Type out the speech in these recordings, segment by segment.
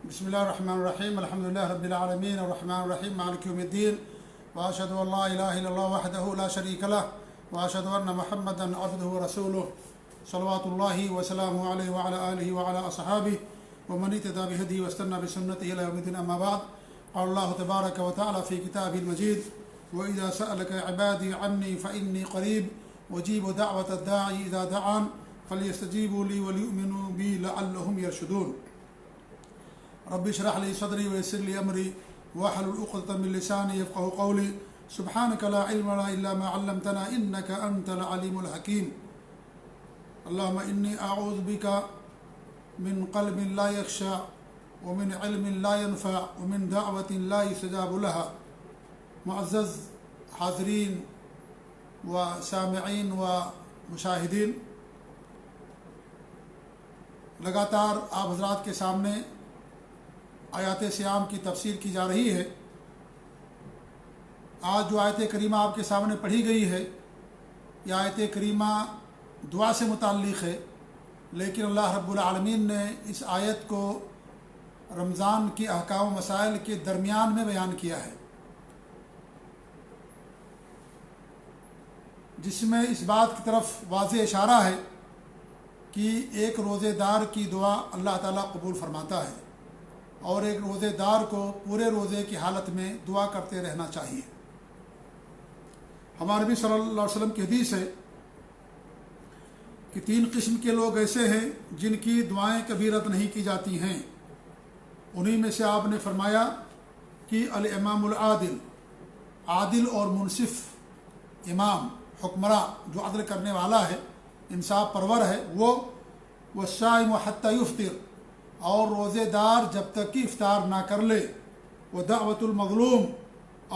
بسم الله الرحمن الرحيم الحمد لله رب العالمين الرحمن الرحيم مالك يوم الدين وأشهد أن لا إله إلا الله وحده لا شريك له وأشهد أن محمدا عبده ورسوله صلوات الله وسلامه عليه وعلى آله وعلى أصحابه ومن اهتدى بهديه واستنى بسنته إلى يوم الدين. أما بعد، قال الله تبارك وتعالى في كتابه المجيد: وإذا سألك عبادي عني فإني قريب أجيب دعوة الداعي إذا دعان فليستجيبوا لي وليؤمنوا بي لعلهم يرشدون. رب اشرح لي صدري ويسر لي أمري واحلل عقدة من لساني يفقهوا قولي. سبحانك لا علم لنا إلا ما علمتنا إنك أنت العليم الحكيم. اللهم إني أعوذ بك من قلب لا يخشع ومن علم لا ينفع ومن دعوة لا يستجاب لها. معزز حاضرین و سامعین و مشاہدین، لگاتار آپ حضرات کے سامنے آیات صیام کی تفسیر کی جا رہی ہے. آج جو آیت کریمہ آپ کے سامنے پڑھی گئی ہے، یہ آیت کریمہ دعا سے متعلق ہے، لیکن اللہ رب العالمین نے اس آیت کو رمضان کے احکام و مسائل کے درمیان میں بیان کیا ہے، جس میں اس بات کی طرف واضح اشارہ ہے کہ ایک روزے دار کی دعا اللہ تعالیٰ قبول فرماتا ہے، اور ایک روزے دار کو پورے روزے کی حالت میں دعا کرتے رہنا چاہیے. ہمارے نبی صلی اللہ علیہ وسلم کی حدیث ہے کہ 3 قسم کے لوگ ایسے ہیں جن کی دعائیں کبھی رد نہیں کی جاتی ہیں. انہی میں سے آپ نے فرمایا کہ الامام العادل، عادل اور منصف امام، حکمراں جو عدل کرنے والا ہے، انصاف پرور ہے، وہ والصائم حتی یفطر، اور روزے دار جب تک کہ افطار نہ کر لے، وہ دعوت المظلوم،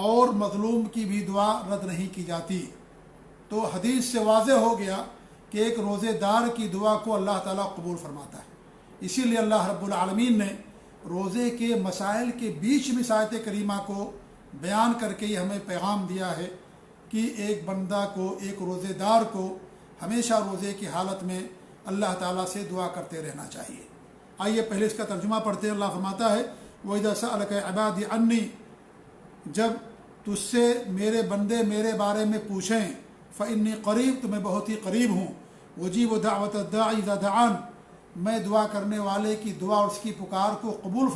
اور مظلوم کی بھی دعا رد نہیں کی جاتی. تو حدیث سے واضح ہو گیا کہ ایک روزے دار کی دعا کو اللہ تعالیٰ قبول فرماتا ہے. اسی لیے اللہ رب العالمین نے روزے کے مسائل کے بیچ میں آیت کریمہ کو بیان کر کے یہ ہمیں پیغام دیا ہے کہ ایک بندہ کو، ایک روزے دار کو ہمیشہ روزے کی حالت میں اللہ تعالیٰ سے دعا کرتے رہنا چاہیے. آئیے پہلے اس کا ترجمہ پڑھتے ہیں. اللہ فرماتا ہے: وَإِذَا سَأَلَكَ عِبَادِي عَنِّي، جب تجھ سے میرے بندے میرے بارے میں پوچھیں، فَإِنِّي قریب، تو میں بہت ہی قریب ہوں. وَأُجِيبُ دَعْوَةَ الدَّاعِ إِذَا دَعَانِ، میں دعا کرنے والے کی دعا اور اس کی پکار کو قبول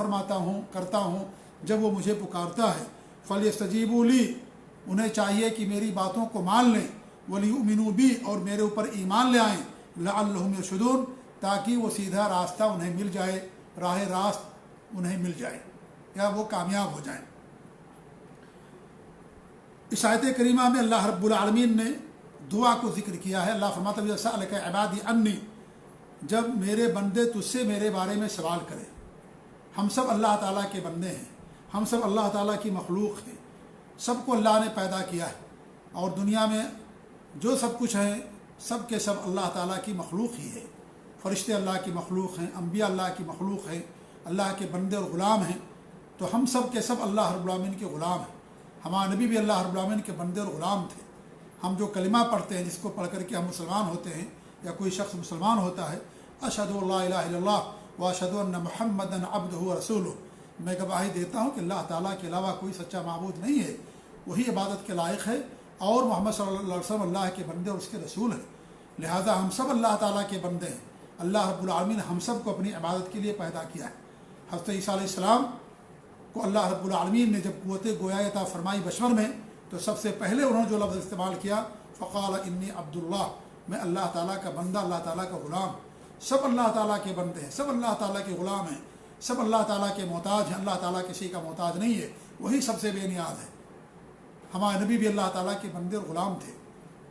کرتا ہوں جب وہ مجھے پکارتا ہے. فَلْيَسْتَجِيبُوا لِي، انہیں چاہیے کہ میری باتوں کو مان لیں. وَلْيُؤْمِنُوا بِي، اور میرے اوپر ایمان لے آئیں. لَعَلَّهُمْ يَرْشُدُونَ، تاکہ وہ سیدھا راستہ انہیں مل جائے، راہ راست انہیں مل جائے یا وہ کامیاب ہو جائیں. اس آیت کریمہ میں اللہ رب العالمین نے دعا کو ذکر کیا ہے. اللہ فرماتا ہے: سألک عبادی انی، جب میرے بندے تجھ سے میرے بارے میں سوال کریں. ہم سب اللہ تعالیٰ کے بندے ہیں، ہم سب اللہ تعالیٰ کی مخلوق ہیں. سب کو اللہ نے پیدا کیا ہے، اور دنیا میں جو سب کچھ ہے سب کے سب اللہ تعالیٰ کی مخلوق ہی ہے. فرشتے اللہ کی مخلوق ہیں، انبیاء اللہ کی مخلوق ہیں، اللہ کے بندے اور غلام ہیں. تو ہم سب کے سب اللہ رب العالمین کے غلام ہیں. ہمارے نبی بھی اللہ رب العالمین کے بندے اور غلام تھے. ہم جو کلمہ پڑھتے ہیں، جس کو پڑھ کر کے ہم مسلمان ہوتے ہیں یا کوئی شخص مسلمان ہوتا ہے، اشہد ان لا الہ الا اللہ واشہد ان محمدا عبدہ ورسولہ، میں گواہی دیتا ہوں کہ اللہ تعالیٰ کے علاوہ کوئی سچا معبود نہیں ہے، وہی عبادت کے لائق ہے، اور محمد صلی اللہ علیہ وسلم اللہ کے بندے اور اس کے رسول ہیں. لہذا ہم سب اللہ تعالیٰ کے بندے ہیں. اللہ رب العالمین ہم سب کو اپنی عبادت کے لیے پیدا کیا ہے. حضرت عیسیٰ علیہ السلام کو اللہ رب العالمین نے جب قوت گویا عطا فرمائی بشر میں، تو سب سے پہلے انہوں نے جو لفظ استعمال کیا، فقال انی عبد اللہ، میں اللہ تعالیٰ کا بندہ، اللہ تعالیٰ کا غلام. سب اللہ تعالیٰ کے بندے ہیں، سب اللہ تعالیٰ کے غلام ہیں، سب اللہ تعالیٰ کے محتاج ہیں. اللہ تعالیٰ کسی کا محتاج نہیں ہے، وہی سب سے بے نیاز ہے. ہمارے نبی بھی اللہ تعالیٰ کے بندے اور غلام تھے.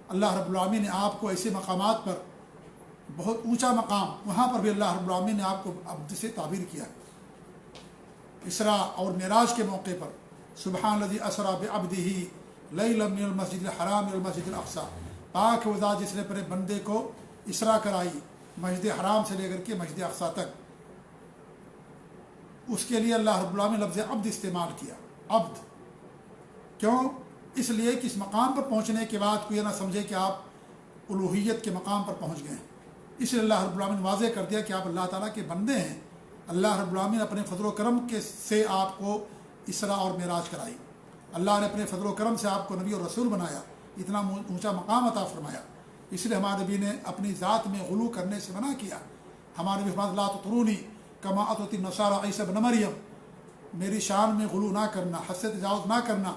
اللہ رب العالمین نے آپ کو ایسے مقامات پر، بہت اونچا مقام، وہاں پر بھی اللہ رب العالمین نے آپ کو عبد سے تعبیر کیا. اسراء اور معراج کے موقع پر سبحان الذی اسری بعبدہ لیلا من المسجد الحرام الى المسجد الاقصی، پاک وہ ذات جس نے اپنے بندے کو اسراء کرائی مسجد حرام سے لے کر کے مسجد اقصی تک. اس کے لیے اللہ رب العالمین نے لفظ عبد استعمال کیا. عبد کیوں؟ اس لیے کہ اس مقام پر پہنچنے کے بعد کوئی نہ سمجھے کہ آپ الوہیت کے مقام پر پہنچ گئے ہیں. اس لیے اللہ رب العالمین نے واضح کر دیا کہ آپ اللہ تعالیٰ کے بندے ہیں، اللہ رب العالمین نے اپنے فضل و کرم کے سے آپ کو اسراء اور معراج کرائی. اللہ نے اپنے فضل و کرم سے آپ کو نبی اور رسول بنایا, اتنا اونچا مقام عطا فرمایا. اس لیے ہمارے نبی نے اپنی ذات میں غلو کرنے سے منع کیا. ہمارے نبی فرماتے لا تطرونی کما اطرت النصارى عیسی ابن مریم, میری شان میں غلو نہ کرنا, حد سے تجاوز نہ کرنا,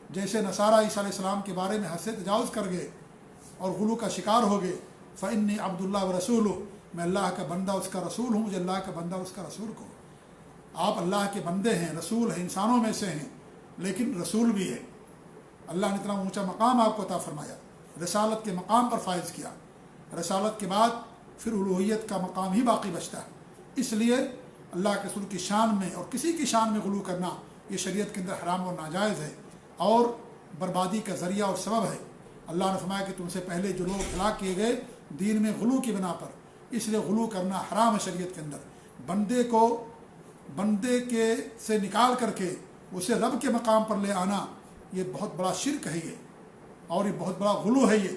جیسے نصارہ عیسیٰ علیہ السلام کے بارے میں حد سے تجاوز کر گئے اور غلو کا شکار ہو گئے. فإنی عبد اللہ و رسول, میں اللہ کا بندہ اس کا رسول ہوں, مجھے اللہ کا بندہ اس کا رسول کو. آپ اللہ کے بندے ہیں, رسول ہیں, انسانوں میں سے ہیں, لیکن رسول بھی ہے. اللہ نے اتنا اونچا مقام آپ کو عطا فرمایا, رسالت کے مقام پر فائز کیا. رسالت کے بعد پھر الوہیت کا مقام ہی باقی بچتا ہے. اس لیے اللہ کے رسول کی شان میں اور کسی کی شان میں غلو کرنا یہ شریعت کے اندر حرام اور ناجائز ہے اور بربادی کا ذریعہ اور سبب ہے. اللہ نے فرمایا کہ تم سے پہلے جو لوگ ہلاک کیے گئے دین میں غلو کی بنا پر, اس لیے غلو کرنا حرام ہے شریعت کے اندر. بندے کو بندے کے سے نکال کر کے اسے رب کے مقام پر لے آنا یہ بہت بڑا شرک ہے یہ, اور یہ بہت بڑا غلو ہے یہ,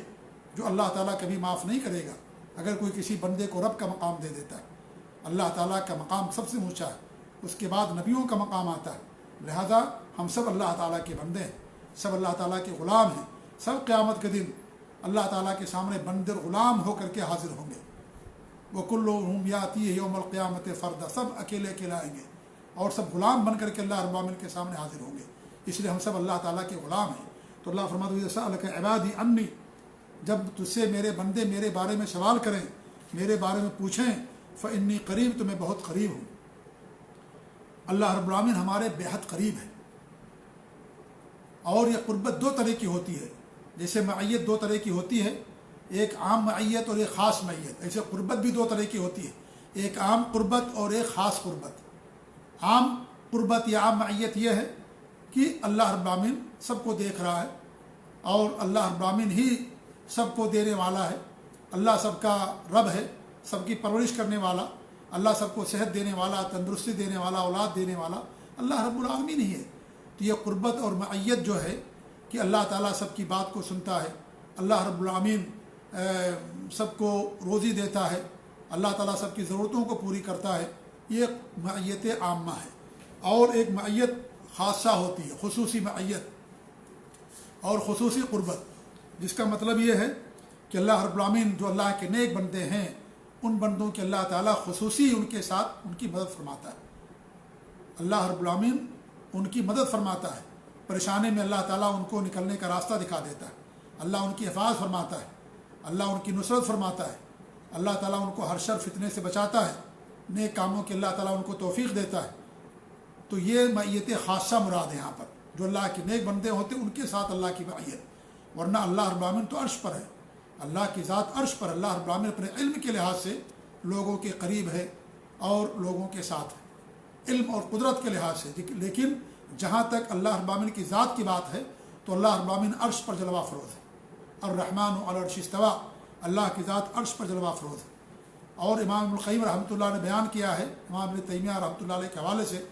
جو اللہ تعالیٰ کبھی معاف نہیں کرے گا اگر کوئی کسی بندے کو رب کا مقام دے دیتا ہے. اللہ تعالیٰ کا مقام سب سے اونچا ہے, اس کے بعد نبیوں کا مقام آتا ہے. لہذا ہم سب اللہ تعالیٰ کے بندے ہیں, سب اللہ تعالیٰ کے غلام ہیں. سب قیامت کے دن اللہ تعالیٰ کے سامنے بندے غلام ہو کر کے حاضر ہوں گے. وَكُلُّهُمْ يَأْتِيهِ يَوْمَ الْقِيَامَةِ فَرْدًا, سب اکیلے اکیلے آئیں گے اور سب غلام بن کر کے اللہ رب العالمین کے سامنے حاضر ہوں گے. اس لیے ہم سب اللہ تعالیٰ کے غلام ہیں. تو اللہ فرماتے ہیں سألك عبادی انی, جب تجھ سے میرے بندے میرے بارے میں سوال کریں, میرے بارے میں پوچھیں, فإنی قریب, تو میں بہت قریب ہوں. اللہ رب العالمین ہمارے بےحد قریب ہے. اور یہ قربت دو طرح کی ہوتی ہے, جیسے معیت دو طرح کی ہوتی ہے, ایک عام معیت اور ایک خاص معیت, ایسے قربت بھی دو طرح کی ہوتی ہے, ایک عام قربت اور ایک خاص قربت. عام قربت یا عام معیت یہ ہے کہ اللہ رب العالمین سب کو دیکھ رہا ہے اور اللہ رب العالمین ہی سب کو دینے والا ہے. اللہ سب کا رب ہے, سب کی پرورش کرنے والا, اللہ سب کو صحت دینے والا, تندرستی دینے والا, اولاد دینے والا اللہ رب العالمین ہی ہے. تو یہ قربت اور معیت جو ہے کہ اللہ تعالیٰ سب کی بات کو سنتا ہے, اللہ رب العالمین سب کو روزی دیتا ہے, اللہ تعالیٰ سب کی ضرورتوں کو پوری کرتا ہے, یہ معیت عامہ ہے. اور ایک معیت خاصہ ہوتی ہے, خصوصی معیت اور خصوصی قربت, جس کا مطلب یہ ہے کہ اللہ رب العالمین جو اللہ کے نیک بندے ہیں ان بندوں کے اللہ تعالیٰ خصوصی ان کے ساتھ ان کی مدد فرماتا ہے. اللہ رب العالمین ان کی مدد فرماتا ہے, پریشانی میں اللہ تعالیٰ ان کو نکلنے کا راستہ دکھا دیتا ہے, اللہ ان کی حفاظت فرماتا ہے, اللہ ان کی نصرت فرماتا ہے, اللہ تعالیٰ ان کو ہر شر فتنے سے بچاتا ہے, نیک کاموں کے اللہ تعالیٰ ان کو توفیق دیتا ہے. تو یہ معیت خاصہ مراد ہے یہاں پر, جو اللہ کے نیک بندے ہوتے ہیں ان کے ساتھ اللہ کی معیت. ورنہ اللہ رب العالمین تو عرش پر ہے, اللہ کی ذات عرش پر, اللہ رب العالمین اپنے علم کے لحاظ سے لوگوں کے قریب ہے اور لوگوں کے ساتھ ہے, علم اور قدرت کے لحاظ سے. لیکن جہاں تک اللہ رب العالمین کی ذات کی بات ہے تو اللہ رب العالمین عرش پر جلوہ افروز ہے. الرحمن علی العرش استوى, اللہ کی ذات عرش پر جلوہ افروز ہے. اور امام ابن القیم رحمۃ اللہ نے بیان کیا ہے, امام ابن تیمیہ رحمۃ اللہ علیہ کے حوالے سے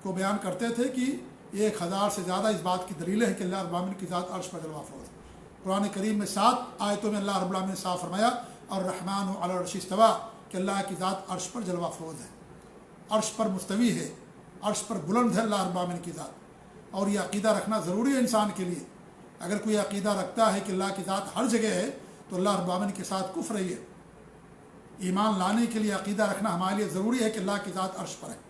کو بیان کرتے تھے کہ 1000 سے زیادہ اس بات کی دلیلیں ہیں کہ اللہ رب العالمین کی ذات عرش پر جلوہ افروز ہے. قرآن کریم میں 7 آیتوں میں اللہ رب العالمین نے صاف فرمایا الرحمن علی العرش استوى, کہ اللہ کی ذات عرش پر جلوہ افروز ہے, عرش پر مستوی ہے, عرش پر بلند ہے اللہ رب العالمین کی ذات. اور یہ عقیدہ رکھنا ضروری ہے انسان کے لیے. اگر کوئی عقیدہ رکھتا ہے کہ اللہ کی ذات ہر جگہ ہے تو اللہ رب العالمین کے ساتھ کفر ہے. ایمان لانے کے لیے عقیدہ رکھنا ہمارے لیے ضروری ہے کہ اللہ کی ذات عرش پر ہے.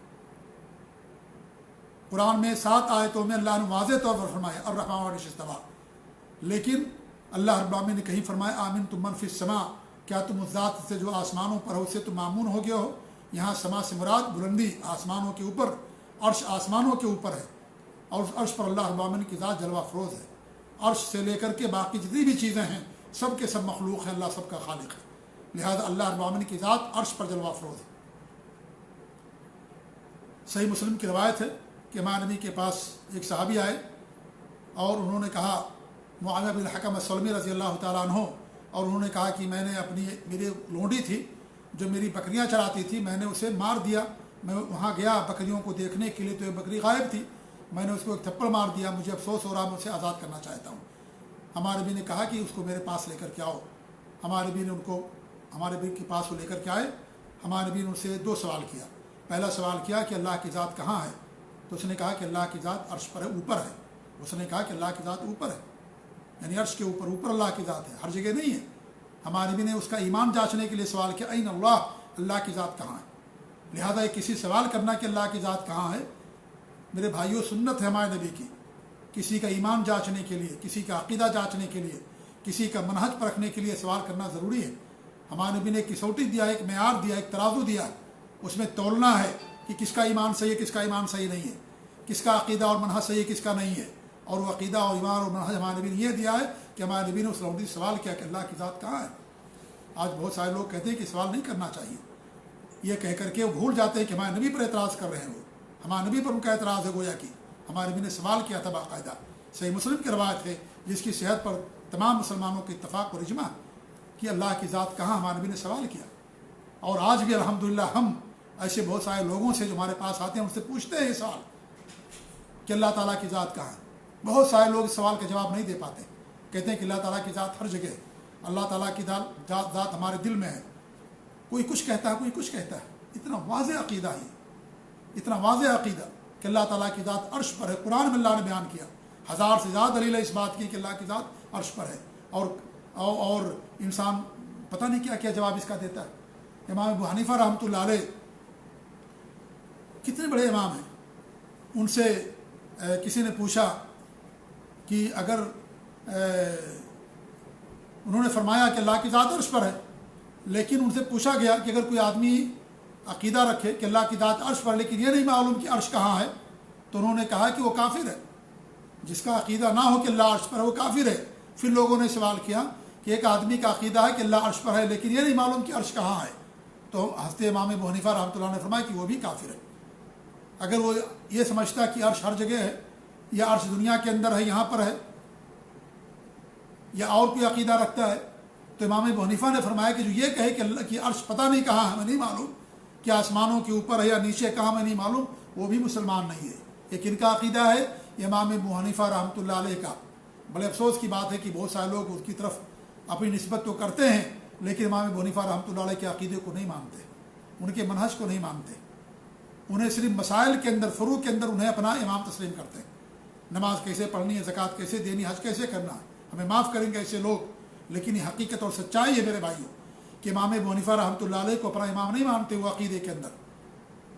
قرآن میں 7 آیتوں میں اللہ نے واضح طور پر فرمایا الرحمن علی العرش استوى, لیکن اللہ رب العالمین نے کہیں فرمایا آمنتم من فی السماء, کیا تم اس ذات سے جو آسمانوں پر ہو اس سے تم مامون ہو گئے ہو. یہاں سما سے مراد بلندی, آسمانوں کے اوپر, عرش آسمانوں کے اوپر ہے اور اس عرش پر اللہ رب العالمین کی ذات جلوہ افروز ہے. عرش سے لے کر کے باقی جتنی بھی چیزیں ہیں سب کے سب مخلوق ہیں, اللہ سب کا خالق ہے. لہذا اللہ رب العالمین کی ذات عرش پر جلوہ افروز ہے. صحیح مسلم کی روایت ہے کہ ہمارے نبی کے پاس ایک صحابی آئے اور انہوں نے کہا, معاویہ بن الحکم السلمی رضی اللہ تعالیٰ عنہ, اور انہوں نے کہا کہ میں نے میری لونڈی تھی جو میری بکریاں چراتی تھی, میں نے اسے مار دیا. میں وہاں گیا بکریوں کو دیکھنے کے لیے تو یہ بکری غائب تھی, میں نے اس کو ایک تھپڑ مار دیا, مجھے افسوس ہو رہا, میں اسے آزاد کرنا چاہتا ہوں. ہمارے نبی نے کہا کہ اس کو میرے پاس لے کر کے آؤ. ہمارے نبی نے ان کو ہمارے نبی کے پاس وہ لے کر کے آئے. ہمارے نبی نے ان سے 2 سوال کیا. پہلا سوال کیا کہ اللہ کی ذات کہاں ہے؟ تو اس نے کہا کہ اللہ کی ذات عرش پر ہے، اوپر ہے۔ اس نے کہا کہ اللہ کی ذات اوپر ہے، یعنی عرش کے اوپر اللہ کی ذات ہے، ہر جگہ نہیں ہے۔ ہمارے نبی نے اس کا ایمان جانچنے کے لیے سوال کیا، این اللہ، اللہ کی ذات کہاں ہے؟ لہذا یہ کسی سوال کرنا کہ اللہ کی ذات کہاں ہے، میرے بھائیوں سنت ہے ہمارے نبی کی۔ کسی کا ایمان جانچنے کے لیے، کسی کا عقیدہ جانچنے کے لیے، کسی کا منہج پرکھنے کے لیے سوال کرنا ضروری ہے۔ ہمارے نبی نے ایک کسوٹی دیا، ایک معیار دیا، ایک ترازو دیا، اس میں تولنا ہے کہ کس کا ایمان صحیح ہے، کس کا ایمان صحیح نہیں ہے، کس کا عقیدہ اور منہج صحیح ہے، کس کا نہیں ہے۔ اور وہ عقیدہ اور ایمان اور منہج ہمارے نبی نے یہ دیا ہے کہ ہمارے نبی نے اس لوگوں سے سوال کیا کہ اللہ کی ذات کہاں ہے۔ آج بہت سارے لوگ کہتے ہیں کہ سوال نہیں کرنا چاہیے، یہ کہہ کر کے وہ بھول جاتے ہیں کہ ہمارے نبی پر اعتراض کر رہے ہیں، وہ ہمارے نبی پر ان کا اعتراض ہے گویا کہ ہمارے نبی نے سوال کیا تھا باقاعدہ۔ صحیح مسلم کی روایت ہے جس کی صحت پر تمام مسلمانوں کے اتفاق اور اجماع کہ اللہ کی ذات کہاں، ہمارے نبی نے سوال کیا۔ اور آج بھی الحمدللہ ہم ایسے بہت سارے لوگوں سے جو ہمارے پاس آتے ہیں ان سے پوچھتے ہیں یہ سوال کہ اللہ تعالیٰ کی ذات کہاں ہے۔ بہت سارے لوگ اس سوال کا جواب نہیں دے پاتے، کہتے ہیں کہ اللہ تعالیٰ کی ذات ہر جگہ ہے، اللہ تعالیٰ کی ذات ہمارے دل میں ہے۔ کوئی کچھ کہتا ہے، کوئی کچھ کہتا ہے۔ اتنا واضح عقیدہ ہے، اتنا واضح عقیدہ کہ اللہ تعالیٰ کی ذات عرش پر ہے۔ قرآن میں اللہ نے بیان کیا، 1000 سے زیادہ دلیل ہے اس بات کی کہ اللہ کی ذات عرش پر ہے۔ اور انسان پتہ نہیں کیا کیا جواب اس کا دیتا ہے۔ امام ابو حنیفہ رحمۃ اللہ علیہ کتنے بڑے امام ہیں، ان سے کسی نے پوچھا کہ اگر انہوں نے فرمایا کہ اللہ کی ذات عرش پر ہے، لیکن ان سے پوچھا گیا کہ اگر کوئی آدمی عقیدہ رکھے کہ اللہ کی ذات عرش پر لیکن یہ نہیں معلوم کہ عرش کہاں ہے، تو انہوں نے کہا کہ وہ کافر ہے۔ جس کا عقیدہ نہ ہو کہ اللہ عرش پر ہے وہ کافر ہے۔ پھر لوگوں نے سوال کیا کہ ایک آدمی کا عقیدہ ہے کہ اللہ عرش پر ہے لیکن یہ نہیں معلوم کہ عرش کہاں ہے، تو حضرت امام ابو حنیفہ رحمۃ اللہ نے فرمایا کہ وہ بھی کافر ہے۔ اگر وہ یہ سمجھتا کہ عرش ہر جگہ ہے، یا عرش دنیا کے اندر ہے، یہاں پر ہے، یا اور کوئی عقیدہ رکھتا ہے، تو امام ابو حنیفہ نے فرمایا کہ جو یہ کہے کہ اللہ کی عرش پتہ نہیں کہاں ہمیں نہیں معلوم کہ آسمانوں کے اوپر ہے یا نیچے کہاں ہمیں نہیں معلوم، وہ بھی مسلمان نہیں ہے۔ یہ کن کا عقیدہ ہے؟ یہ امام ابو حنیفہ رحمۃ اللہ علیہ کا۔ بڑے افسوس کی بات ہے کہ بہت سارے لوگ اس کی طرف اپنی نسبت تو کرتے ہیں لیکن امام ابو حنیفہ رحمۃ اللہ علیہ کے عقیدے کو نہیں مانتے، ان کے منہج کو نہیں مانتے، انہیں صرف مسائل کے اندر، فروع کے اندر انہیں اپنا امام تسلیم کرتے ہیں۔ نماز کیسے پڑھنی ہے، زکوٰۃ کیسے دینی، حج کیسے کرنا ہے، ہمیں معاف کریں گے ایسے لوگ، لیکن یہ حقیقت اور سچائی ہے میرے بھائیوں کہ امام ابو حنیفہ رحمۃ اللہ علیہ کو اپنا امام نہیں مانتے، وہ عقیدے کے اندر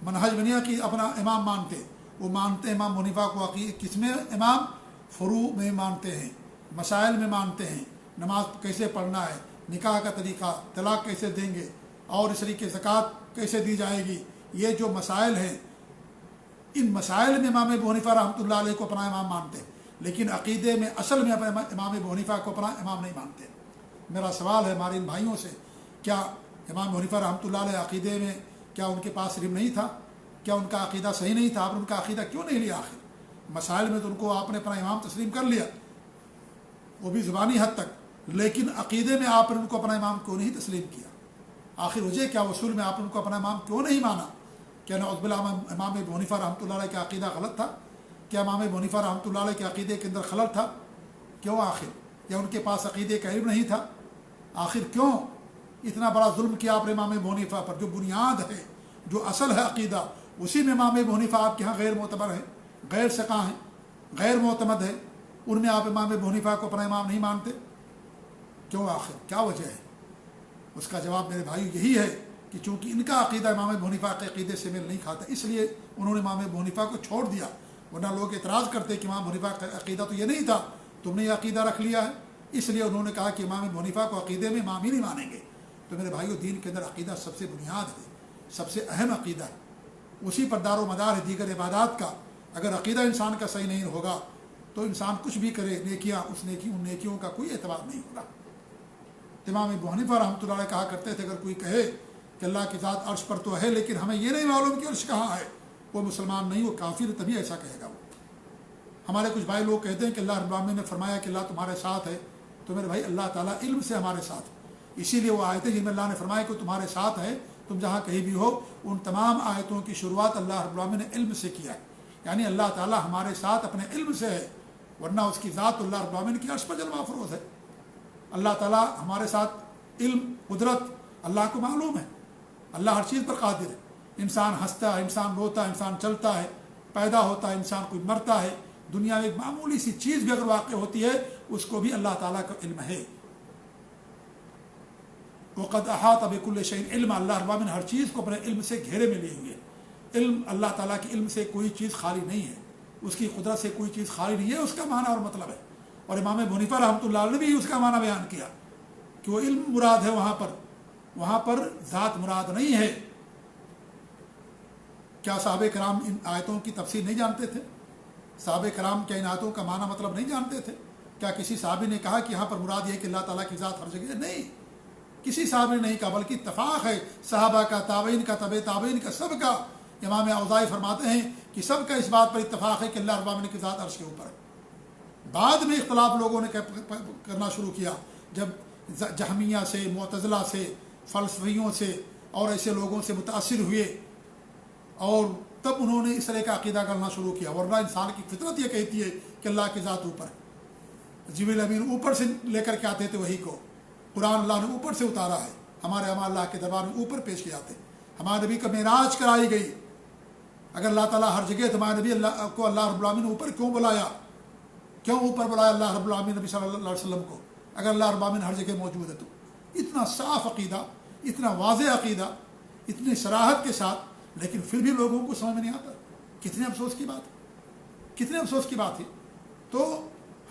منہج بنیا کہ اپنا امام مانتے، وہ مانتے امام ابو حنیفہ کو کس میں امام؟ فروع میں مانتے ہیں، مسائل میں مانتے ہیں، نماز کیسے پڑھنا ہے، نکاح کا طریقہ، طلاق کیسے دیں گے، اور اس طریقے زکوٰۃ کیسے دی جائے گی، یہ جو مسائل ہیں ان مسائل میں امام ابو حنیفہ رحمۃ اللہ علیہ کو اپنا امام مانتے، لیکن عقیدے میں اصل میں امام ابو حنیفہ کو اپنا امام نہیں مانتے۔ میرا سوال ہے ہمارے ان بھائیوں سے، کیا امام ابو حنیفہ رحمۃ اللہ علیہ عقیدے میں کیا ان کے پاس علم نہیں تھا؟ کیا ان کا عقیدہ صحیح نہیں تھا؟ آپ نے ان کا عقیدہ کیوں نہیں لیا؟ آخر مسائل میں تو ان کو آپ نے اپنا امام تسلیم کر لیا، وہ بھی زبانی حد تک، لیکن عقیدے میں آپ نے ان کو اپنا امام کیوں نہیں تسلیم کیا؟ آخر وجہ کیا؟ وصول میں آپ نے ان کو اپنا امام کیوں نہیں مانا؟ کیا نعوذ باللہ امام ابو حنیفہ رحمۃ اللہ علیہ کا عقیدہ غلط تھا؟ کیا امام ابو حنیفہ رحمۃ اللہ علیہ کے عقیدے کے اندر خلل تھا؟ کیوں آخر؟ یا ان کے پاس عقیدے کا علم نہیں تھا؟ آخر کیوں اتنا بڑا ظلم کیا آپ نے امام ابو حنیفہ پر؟ جو بنیاد ہے، جو اصل ہے عقیدہ، اسی میں امام ابو حنیفہ آپ کے ہاں غیر معتبر ہیں، غیر ثقہ ہیں، غیر معتمد ہے، ان میں آپ امام ابو حنیفہ کو اپنا امام نہیں مانتے؟ کیوں آخر کیا وجہ ہے؟ اس کا جواب میرے بھائی یہی ہے کہ چونکہ ان کا عقیدہ امام ابو حنیفہ کے عقیدے سے میل نہیں کھاتا، اس لیے انہوں نے امام ابو حنیفہ کو چھوڑ دیا، ورنہ لوگ اعتراض کرتے کہ امام ابو حنیفہ کا عقیدہ تو یہ نہیں تھا، تم نے یہ عقیدہ رکھ لیا ہے، اس لیے انہوں نے کہا کہ امام ابو حنیفہ کو عقیدے میں امام ہی نہیں مانیں گے۔ تو میرے بھائیو، دین کے اندر عقیدہ سب سے بنیاد ہے، سب سے اہم عقیدہ ہے، اسی پر دار و مدار ہے دیگر عبادات کا۔ اگر عقیدہ انسان کا صحیح نہیں ہوگا تو انسان کچھ بھی کرے، نیکیاں ان نیکیوں کا کوئی اعتبار نہیں ہوگا۔ امام ابو حنیفہ رحمۃ اللہ علیہ کہا کرتے تھے اگر کوئی کہے کہ اللہ کی ذات عرش پر تو ہے لیکن ہمیں یہ نہیں معلوم کہ عرش کہاں ہے، وہ مسلمان نہیں، وہ کافر، تبھی ایسا کہے گا وہ۔ ہمارے کچھ بھائی لوگ کہتے ہیں کہ اللہ رب العالمین نے فرمایا کہ اللہ تمہارے ساتھ ہے، تو میرے بھائی اللہ تعالیٰ علم سے ہمارے ساتھ ہے، اسی لیے وہ آیتیں جن میں اللہ نے فرمایا کہ تمہارے ساتھ ہے، تم جہاں کہیں بھی ہو، ان تمام آیتوں کی شروعات اللہ رب العالمین نے علم سے کیا ہے، یعنی اللہ تعالیٰ ہمارے ساتھ اپنے علم سے ہے، ورنہ اس کی ذات اللہ رب العالمین کی عرش پر جلوہ افروز ہے۔ اللہ تعالیٰ ہمارے ساتھ علم، قدرت اللہ کو معلوم ہے، اللہ ہر چیز پر قادر ہے، انسان ہنستا ہے، انسان روتا ہے، انسان چلتا ہے، پیدا ہوتا ہے، انسان کوئی مرتا ہے، دنیا میں ایک معمولی سی چیز بھی اگر واقع ہوتی ہے اس کو بھی اللہ تعالیٰ کا علم ہے۔ وقد احاط بكل شيء علم، اللہ رب العالمین ہر چیز کو اپنے علم سے گھیرے میں لیے ہوئے۔ علم، اللہ تعالیٰ کے علم سے کوئی چیز خالی نہیں ہے، اس کی قدرت سے کوئی چیز خالی نہیں ہے، اس کا معنی اور مطلب ہے۔ اور امام ابو حنیفہ رحمۃ اللہ علیہ نے بھی اس کا معنی بیان کیا کہ وہ علم مراد ہے، وہاں پر ذات مراد نہیں ہے۔ کیا صحابہ کرام ان آیتوں کی تفسیر نہیں جانتے تھے؟ صحابہ کرام کیا ان آیتوں کا معنی مطلب نہیں جانتے تھے؟ کیا کسی صحابی نے کہا کہ یہاں پر مراد یہ ہے کہ اللہ تعالیٰ کی ذات ہر جگہ ہے؟ نہیں، کسی صحابی نے نہیں کہا، بلکہ اتفاق ہے صحابہ کا، تابعین کا، تبع تابعین کا، سب کا۔ امام اوزاعی فرماتے ہیں کہ سب کا اس بات پر اتفاق ہے کہ اللہ رب العالمین کی ذات عرش کے اوپر ہے۔ بعد میں اختلاف لوگوں نے کرنا شروع کیا، جب جہمیہ سے، معتزلہ سے، فلسفیوں سے اور ایسے لوگوں سے متاثر ہوئے، اور تب انہوں نے اس طرح کا عقیدہ کرنا شروع کیا۔ ورنہ انسان کی فطرت یہ کہتی ہے کہ اللہ کی ذات اوپر ہے۔ جبریل امین اوپر سے لے کر کے آتے تھے وحی کو، قرآن اللہ نے اوپر سے اتارا ہے، ہمارے اعمال اللہ کے دربار میں اوپر پیش کیے جاتے ہیں۔ ہمارے نبی کا معراج کرائی گئی۔ اگر اللہ تعالیٰ ہر جگہ، تو ہمارے نبی اللہ کو اللہ رب العالمین نے اوپر کیوں بلایا؟ کیوں اوپر بلایا اللہ رب العالمین نبی صلی اللہ علیہ وسلم کو، اگر اللہ رب العالمین ہر جگہ موجود ہے تو؟ اتنا صاف عقیدہ، اتنا واضح عقیدہ، اتنی صراحت کے ساتھ، لیکن پھر بھی لوگوں کو سمجھ میں نہیں آتا۔ کتنے افسوس کی بات ہے، کتنے افسوس کی بات ہے۔ تو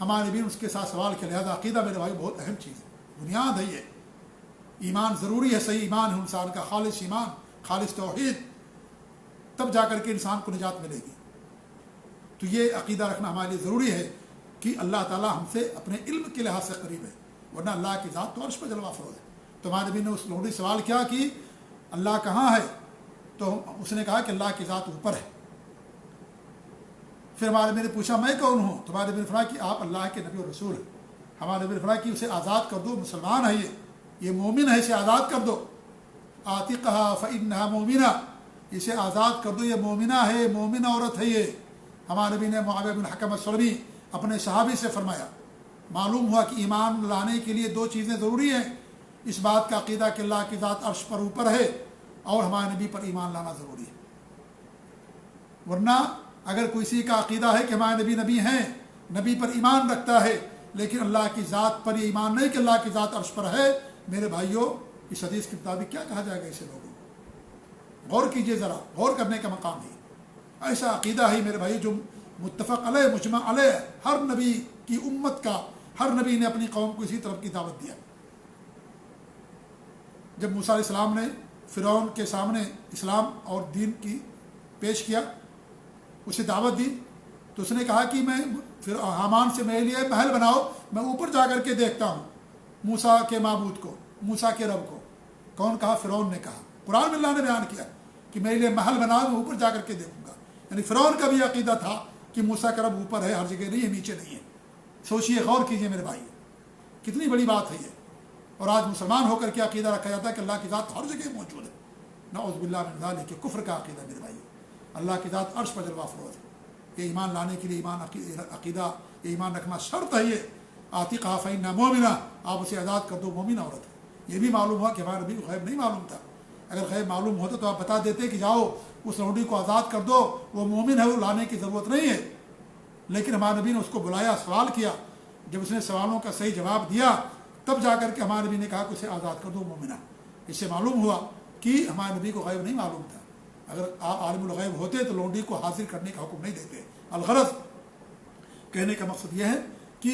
ہمارے نبی نے اس کے ساتھ سوال کیا۔ لہٰذا عقیدہ میرے بھائی بہت اہم چیز ہے، بنیاد ہے یہ۔ ایمان ضروری ہے، صحیح ایمان ہے انسان کا، خالص ایمان، خالص توحید، تب جا کر کے انسان کو نجات ملے گی۔ تو یہ عقیدہ رکھنا ہمارے لیے ضروری ہے کہ اللہ تعالیٰ ہم سے اپنے علم کے لحاظ سے قریب ہے، ورنہ اللہ کی ذات تو عرش پر جلوہ افروز ہے۔ تو ہمارے نبی نے اس لوگوں نے سوال کیا کہ اللہ کہاں ہے؟ تو اس نے کہا کہ اللہ کی ذات اوپر ہے۔ پھر ہمارے نبی نے پوچھا میں کون ہوں؟ تو ہمارے نبی نے فرمایا کہ آپ اللہ کے نبی اور رسول ہیں۔ ہمارے نبی نے فرمایا کہ اسے آزاد کر دو، مسلمان ہے یہ مومن ہے، اسے آزاد کر دو۔ عاتقھا فإنھا مومنہ، اسے آزاد کر دو، یہ مومنہ ہے، مومن عورت ہے یہ۔ ہمارے نبی نے معاویہ بن حکم السلمی اپنے صحابی سے فرمایا۔ معلوم ہوا کہ ایمان لانے کے لیے دو چیزیں ضروری ہیں، اس بات کا عقیدہ کہ اللہ کی ذات عرش پر اوپر ہے، اور ہمارے نبی پر ایمان لانا ضروری ہے۔ ورنہ اگر کسی کا عقیدہ ہے کہ ہمارے نبی ہیں، نبی پر ایمان رکھتا ہے، لیکن اللہ کی ذات پر یہ ایمان نہیں کہ اللہ کی ذات عرش پر ہے، میرے بھائیوں اس حدیث کے مطابق کیا کہا جائے گا اسے لوگوں کو؟ غور کیجئے ذرا، غور کرنے کا مقام ہے۔ ایسا عقیدہ ہے میرے بھائی جو متفق علیہ، مجمع علیہ، ہر نبی کی امت کا، ہر نبی نے اپنی قوم کو اسی طرف کی دعوت دیا۔ جب موسیٰ علیہ السلام نے فرعون کے سامنے اسلام اور دین کی پیش کیا، اسے دعوت دی، تو اس نے کہا کہ میں حامان سے میرے لیے محل بناؤ، میں اوپر جا کر کے دیکھتا ہوں موسیٰ کے معبود کو، موسیٰ کے رب کو۔ کون کہا؟ فرعون نے کہا۔ قرآن میں اللہ نے بیان کیا کہ میرے لیے محل بناؤ، میں اوپر جا کر کے دیکھوں گا۔ یعنی فرعون کا بھی عقیدہ تھا کہ موسیٰ کا رب اوپر ہے، ہر جگہ نہیں ہے، نیچے نہیں ہے۔ سوچئے، غور کیجئے میرے بھائی، کتنی بڑی بات ہے یہ۔ اور آج مسلمان ہو کر کے عقیدہ رکھا جاتا ہے کہ اللہ کی ذات ہر جگہ موجود ہے۔ نعوذ باللہ من ذالک، کہ کفر کا عقیدہ میرے بھائی۔ اللہ کی ذات عرش پر جلوہ افروز ہے۔ یہ ایمان لانے کے لیے عقیدہ، یہ ایمان رکھنا شرط ہے۔ یہ عاتقھا فإنھا مومنہ، آپ اسے آزاد کر دو، مومن عورت ہے۔ یہ بھی معلوم ہوا کہ ہمارے نبی کو غیب نہیں معلوم تھا۔ اگر غیب معلوم ہوتا تو آپ بتا دیتے کہ جاؤ اس لونڈی کو آزاد کر دو، وہ مومن ہے، وہ لانے کی ضرورت نہیں ہے۔ لیکن ہمارے نبی نے اس کو بلایا، سوال کیا، جب اس نے سوالوں کا صحیح جواب دیا تب جا کر کے ہمارے نبی نے کہا کہ اسے آزاد کر دو، مومنہ۔ اس سے معلوم ہوا کہ ہمارے نبی کو غیب نہیں معلوم تھا۔ اگر آپ عالم الغیب ہوتے تو لونڈی کو حاضر کرنے کا حکم نہیں دیتے۔ الغرض کہنے کا مقصد یہ ہے کہ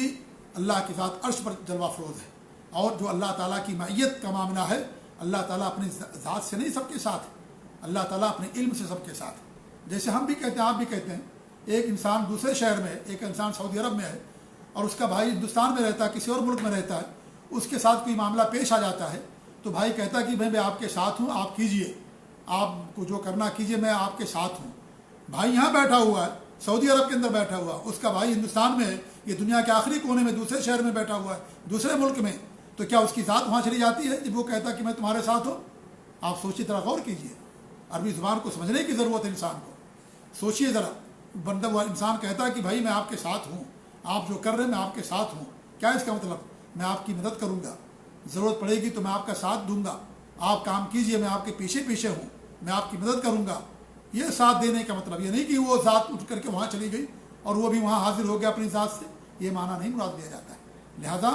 اللہ کی ذات عرش پر جلوہ افروز ہے، اور جو اللہ تعالیٰ کی معیت کا معاملہ ہے، اللہ تعالیٰ اپنی ذات سے نہیں، سب کے ساتھ ہے۔ اللہ تعالیٰ اپنے علم سے سب کے ساتھ ہے۔ جیسے ہم بھی کہتے ہیں، آپ بھی کہتے ہیں، ایک انسان دوسرے شہر میں ہے، ایک انسان سعودی عرب میں ہے، اور اس کا بھائی ہندوستان میں رہتا ہے، کسی اور ملک میں رہتا ہے، اس کے ساتھ کوئی معاملہ پیش آ جاتا ہے تو بھائی کہتا ہے کہ میں آپ کے ساتھ ہوں، آپ کیجئے، آپ کو جو کرنا کیجئے، میں آپ کے ساتھ ہوں۔ بھائی یہاں بیٹھا ہوا ہے، سعودی عرب کے اندر بیٹھا ہوا، اس کا بھائی ہندوستان میں ہے، یہ دنیا کے آخری کونے میں دوسرے شہر میں بیٹھا ہوا ہے، دوسرے ملک میں، تو کیا اس کی ذات وہاں چلی جاتی ہے جب وہ کہتا کہ میں تمہارے ساتھ ہوں؟ آپ سوچیے، ذرا غور کیجئے، عربی زبان کو سمجھنے کی ضرورت ہے انسان کو۔ سوچیے ذرا، بندہ ہوا انسان کہتا ہے کہ بھائی میں آپ کے ساتھ ہوں، آپ جو کر رہے ہیں میں آپ کے ساتھ ہوں، کیا اس کا مطلب؟ میں آپ کی مدد کروں گا، ضرورت پڑے گی تو میں آپ کا ساتھ دوں گا، آپ کام کیجئے، میں آپ کے پیچھے پیچھے ہوں۔ میں آپ کی مدد کروں گا. یہ ساتھ دینے کا مطلب یہ نہیں کہ وہ ذات اٹھ کر کے وہاں چلی گئی اور وہ بھی وہاں حاضر ہو گیا اپنی ذات سے، یہ معنی نہیں مراد دیا جاتا ہے. لہذا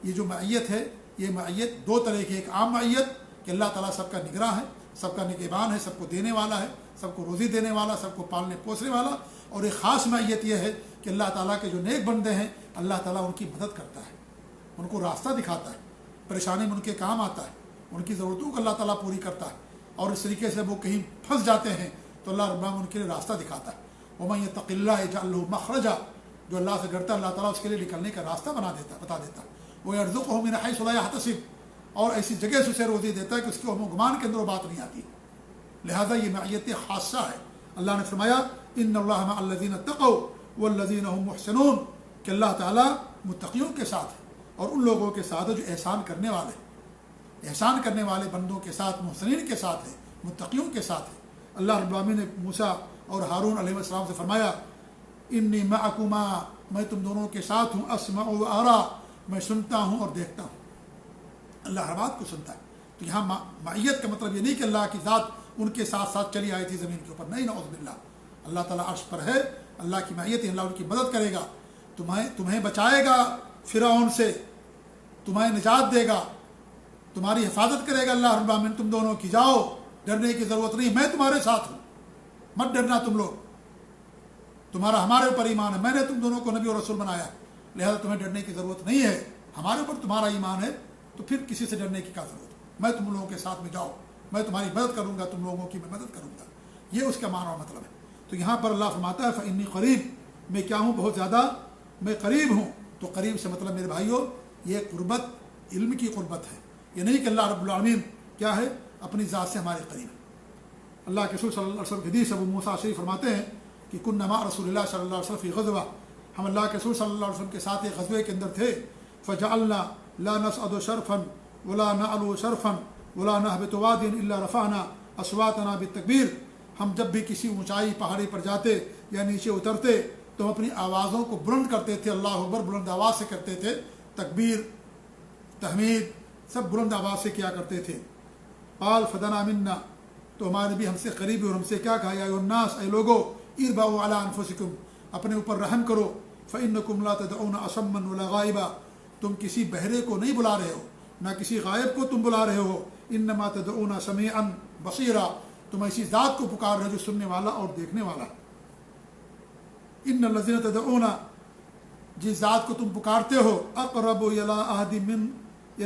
یہ جو معیت ہے یہ معیت دو طرح کی، ایک عام معیت کہ اللہ تعالیٰ سب کا نگراں ہے، سب کا نگہبان ہے، سب کو دینے والا ہے، سب کو روزی دینے والا، سب کو پالنے پوسنے والا. اور ایک خاص معیت یہ ہے کہ اللہ تعالیٰ کے جو نیک بندے ہیں اللہ تعالیٰ ان کی مدد کرتا ہے، ان کو راستہ دکھاتا ہے، پریشانی میں ان کے کام آتا ہے، ان کی ضرورتوں کو اللہ تعالیٰ پوری کرتا ہے. اور اس طریقے سے وہ کہیں پھنس جاتے ہیں تو اللہ رب العالمین ان کے لیے راستہ دکھاتا ہے. وَمَن يَتَّقِ اللَّهَ يَجْعَل لَهُ مَخْرَجًا، جو اللہ سے ڈرتا ہے اللہ تعالیٰ اس کے لیے نکلنے کا راستہ بتا دیتا ہے. وَيَرْزُقْهُ مِنْ حَيْثُ لَا يَحْتَسِبُ، اور ایسی جگہ سے اسے روزی دیتا ہے کہ اس کے وہم و گمان کے اندر وہ بات نہیں آتی. لہذا یہ معیت خاصہ ہے. اللہ نے فرمایا ان اللہ مع الذین اتقوا والذین هم محسنون، کہ اللہ تعالیٰ متقیوں کے ساتھ ہے اور ان لوگوں کے ساتھ ہے جو احسان کرنے والے بندوں کے ساتھ، محسنین کے ساتھ ہے، متقیوں کے ساتھ ہے. اللہ رب العالمین نے موسیٰ اور ہارون علیہ السلام سے فرمایا انی معکما، میں تم دونوں کے ساتھ ہوں، اسمع و ارا، میں سنتا ہوں اور دیکھتا ہوں. اللہ ہر بات کو سنتا ہے. تو یہاں معیت کا مطلب یہ نہیں کہ اللہ کی ذات ان کے ساتھ ساتھ چلی آئی تھی زمین کے اوپر، نہیں، نعوذ باللہ. اللہ تعالیٰ عرش پر ہے، اللہ کی معیت ہے، اللہ ان کی مدد کرے گا، تمہیں بچائے گا فرعون سے، تمہیں نجات دے گا، تمہاری حفاظت کرے گا اللہ رب العالمین تم دونوں کی. جاؤ، ڈرنے کی ضرورت نہیں، میں تمہارے ساتھ ہوں، مت ڈرنا تم لوگ، تمہارا ہمارے اوپر ایمان ہے، میں نے تم دونوں کو نبی اور رسول بنایا، لہذا تمہیں ڈرنے کی ضرورت نہیں ہے، ہمارے اوپر تمہارا ایمان ہے تو پھر کسی سے ڈرنے کی کیا ضرورت ہے. میں تم لوگوں کے ساتھ میں، جاؤ، میں تمہاری مدد کروں گا، تم لوگوں کی میں مدد کروں گا. یہ اس کا معنی اور مطلب ہے. تو یہاں پر اللہ فرماتا ہے فإنی قریب، میں کیا ہوں، بہت زیادہ میں قریب ہوں. تو قریب سے مطلب میرے بھائیوں یہ قربت علم کی قربت ہے، یہ نہیں کہ اللہ رب العالمین کیا ہے اپنی ذات سے ہمارے قریب ہے. اللہ کے رسول صلی اللہ علیہ وسلم کی حدیث ابو موسیٰ شریف فرماتے ہیں کہ کنا مع رسول اللہ صلی اللہ علیہ وسلم فی غزوہ، ہم اللہ کے رسول صلی اللہ علیہ وسلم کے ساتھ ایک غزوے کے اندر تھے. فجعلنا لا نصعد شرفا ولا نعلو شرفا ولا نهبط واد الا رفعنا اصواتنا بالتکبیر، ہم جب بھی کسی اونچائی پہاڑی پر جاتے یا نیچے اترتے تو ہم اپنی آوازوں کو بلند کرتے تھے، اللہ اکبر بلند آواز سے کرتے تھے، تکبیر تحمید سب بلند آواز سے کیا کرتے تھے. قال فدنا منا، تو ہمارے بھی ہم سے قریب اور ہم سے کیا کہا، یا ایھا الناس، اے لوگو، اربعوا علی انفسکم، اپنے اوپر رحم کرو، فانکم لا تدعون اصما ولا غائبا، تم کسی بہرے کو نہیں بلا رہے ہو، نہ کسی غائب کو تم بلا رہے ہو، انما تدعون سمیعا بصیرا، تم ایسی ذات کو پکار رہے ہو جو سننے والا اور دیکھنے والا. ان الذین تدعون، جس ذات کو تم پکارتے ہو، اقرب الی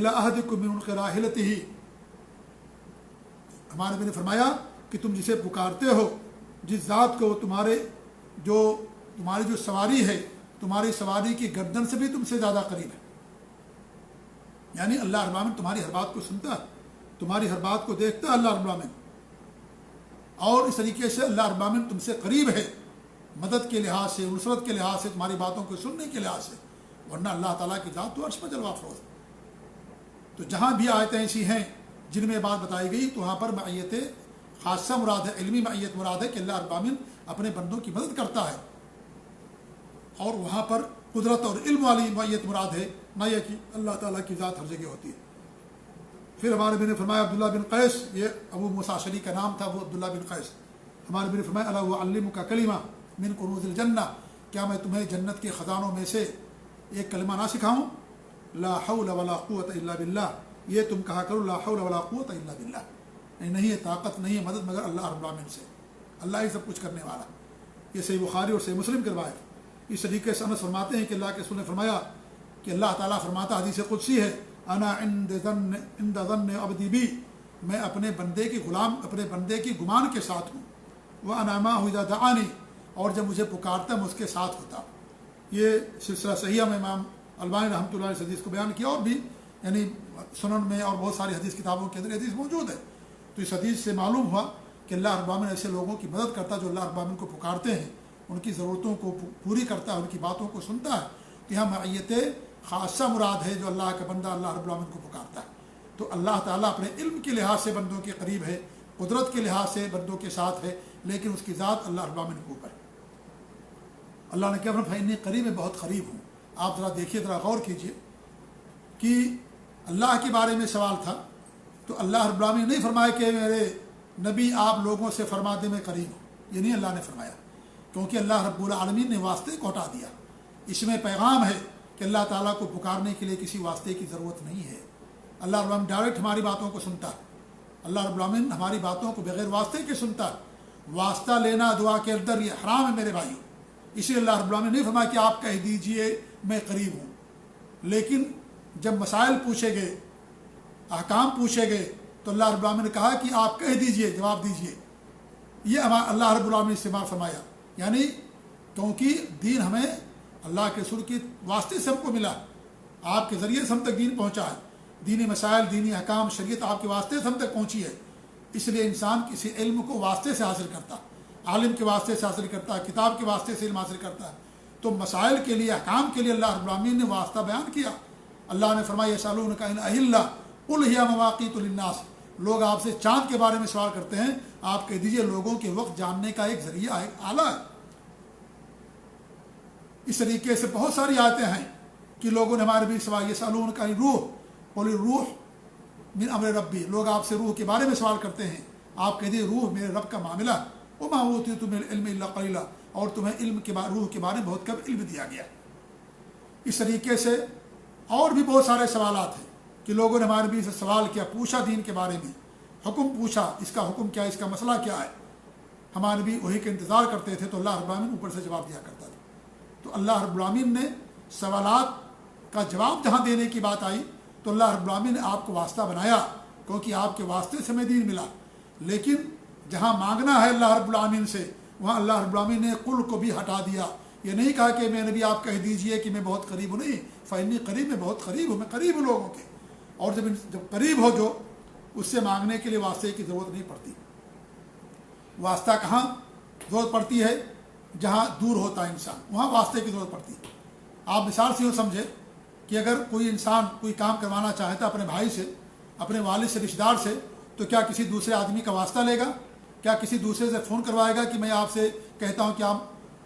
احدکم من راحلتہ، ہمارے نبی نے فرمایا کہ تم جسے پکارتے ہو، جس ذات کو تمہاری جو سواری ہے، تمہاری سواری کی گردن سے بھی تم سے زیادہ قریب ہے. یعنی اللہ رب العالمین تمہاری ہر بات کو سنتا ہے، تمہاری ہر بات کو دیکھتا ہے اللہ رب العالمین. اور اس طریقے سے اللہ رب العالمین تم سے قریب ہے، مدد کے لحاظ سے، نصرت کے لحاظ سے، تمہاری باتوں کو سننے کے لحاظ سے. ورنہ اللہ تعالیٰ کی ذات تو عرش پر جلوہ افروز ہے. تو جہاں بھی آیتیں ایسی ہیں جن میں بات بتائی گئی تو وہاں پر معیت خاصہ مراد ہے، علمی معیت مراد ہے کہ اللہ رب العالمین اپنے بندوں کی مدد کرتا ہے. اور وہاں پر قدرت اور علم والی معیت مراد ہے، نہ یہ کہ اللہ تعالیٰ کی ذات ہر جگہ ہوتی ہے. پھر ہمارے نبی نے فرمایا، عبداللہ بن قیس، یہ ابو موسیٰ اشعری کا نام تھا، وہ عبداللہ بن قیس، ہمارے نبی نے فرمایا الا اعلمک کلمہ من کنوز الجنہ، کیا میں تمہیں جنت کے خزانوں میں سے ایک کلمہ نہ سکھاؤں، لا حول ولا قوت الا باللہ، یہ تم کہا کرو لا حول ولا قوت الا باللہ، نہیں ہے طاقت، نہیں ہے مدد مگر اللہ رب العالمین سے، اللہ ہی سب کچھ کرنے والا. یہ صحیح بخاری اور صحیح مسلم کی روایت. اس طریقے سے انس فرماتے ہیں کہ اللہ کے رسول نے فرمایا کہ اللہ تعالیٰ فرماتا، حدیث قدسی ہے، انا عند ظن عبدی بی، میں اپنے بندے کی گمان کے ساتھ ہوں، وانا معه اذا دعانی، اور جب مجھے پکارتا میں اس کے ساتھ ہوتا. یہ سلسلہ صحیحہ میں امام البانی رحمۃ اللہ علیہ حدیث کو بیان کیا، اور بھی یعنی سنن میں اور بہت ساری حدیث کتابوں کے اندر حدیث موجود ہے. تو اس حدیث سے معلوم ہوا کہ اللہ رب العالمین ایسے لوگوں کی مدد کرتا جو اللہ رب العالمین کو پکارتے ہیں، ان کی ضرورتوں کو پوری کرتا ہے، ان کی باتوں کو سنتا ہے. یہاں معیت خاصہ مراد ہے جو اللہ کا بندہ اللہ رب العالمین کو پکارتا ہے. تو اللہ تعالیٰ اپنے علم کے لحاظ سے بندوں کے قریب ہے، قدرت کے لحاظ سے بندوں کے ساتھ ہے، لیکن اس کی ذات اللہ رب العالمین کے اوپر ہے. اللہ نے کیا فرمایا، فإنی قریب، میں بہت قریب ہوں. آپ ذرا دیکھیے، ذرا غور کیجیے کہ اللہ کے بارے میں سوال تھا تو اللہ رب العالمین نے نہیں فرمایا کہ میرے نبی آپ لوگوں سے فرما دے میں قریب ہوں، یہ نہیں اللہ نے فرمایا، کیونکہ اللہ رب العالمین نے واسطے کو ہٹا دیا۔ اس میں پیغام ہے کہ اللہ تعالیٰ کو پکارنے کے لیے کسی واسطے کی ضرورت نہیں ہے۔ اللہ رب العالمین ڈائریکٹ ہماری باتوں کو سنتا ہے، اللہ رب العالمین ہماری باتوں کو بغیر واسطے کے سنتا ہے۔ واسطہ لینا دعا کے اندر یہ حرام ہے میرے بھائیوں، اسی لیے اللہ رب العالمین نے نہیں فرمایا کہ آپ کہہ دیجئے میں قریب ہوں، لیکن جب مسائل پوچھے گئے، احکام پوچھے گئے، تو اللہ رب العالمین نے کہا کہ آپ کہہ دیجئے، جواب دیجئے۔ یہ اللہ رب العالمین نے استعمال فرمایا، یعنی کیونکہ دین ہمیں اللہ کے رسول کے واسطے سے ہم کو ملا، آپ کے ذریعے سے ہم تک دین پہنچا ہے، دینی مسائل، دینی احکام، شریعت آپ کے واسطے سے ہم تک پہنچی ہے۔ اس لیے انسان کسی علم کو واسطے سے حاصل کرتا ہے، عالم کے واسطے سے حاصل کرتا ہے، کتاب کے واسطے سے علم حاصل کرتا ہے۔ تو مسائل کے لیے، احکام کے لیے اللہ رب العالمین نے واسطہ بیان کیا۔ اللہ نے فرمایا یسألونک عن الأہلة قل ہی مواقیت للناس، لوگ آپ سے چاند کے بارے میں سوال کرتے ہیں، آپ کہہ دیجئے لوگوں کے وقت جاننے کا ایک ذریعہ ہے، آلہ ہے۔ اس طریقے سے بہت ساری آیتیں ہیں کہ لوگوں نے ہمارے بھی سوال، یسألونک عن الروح قل الروح من امر ربی، لوگ آپ سے روح کے بارے میں سوال کرتے ہیں، آپ کہہ دیجئے روح میرے رب کا معاملہ، وما اوتیتم من العلم الا قلیلا، اور تمہیں علم کے روح کے بارے میں بہت کم علم دیا گیا۔ اس طریقے سے اور بھی بہت سارے سوالات ہیں کہ لوگوں نے ہمارے بھی سے سوال کیا، پوچھا دین کے بارے میں، حکم پوچھا، اس کا حکم کیا ہے، اس کا مسئلہ کیا ہے، ہمارے بھی وہی کا انتظار کرتے تھے، تو اللہ رب العالمین اوپر سے جواب دیا کرتا تھا۔ تو اللہ رب العالمین نے سوالات کا جواب جہاں دینے کی بات آئی تو اللہ رب العالمین نے آپ کو واسطہ بنایا، کیونکہ آپ کے واسطے سے ہمیں دین ملا۔ لیکن جہاں مانگنا ہے اللہ رب العالمین سے، وہاں اللہ رب العالمین نے قل کو بھی ہٹا دیا۔ یہ نہیں کہا کہ میں نبی آپ کہہ دیجئے کہ میں بہت قریب ہوں، نہیں، فإنی قریب، میں بہت قریب ہوں، میں قریب ہوں لوگوں کے۔ اور جب قریب ہو جو، اس سے مانگنے کے لیے واسطے کی ضرورت نہیں پڑتی۔ واسطہ کہاں ضرورت پڑتی ہے؟ جہاں دور ہوتا ہے انسان، وہاں واسطے کی ضرورت پڑتی ہے۔ آپ مثال سے یوں سمجھے کہ اگر کوئی انسان کوئی کام کروانا چاہتا ہے اپنے بھائی سے، اپنے والد سے، رشتہ دار سے، تو کیا کسی دوسرے آدمی کا واسطہ لے گا؟ کیا کسی دوسرے سے فون کروائے گا کہ میں آپ سے کہتا ہوں کہ آپ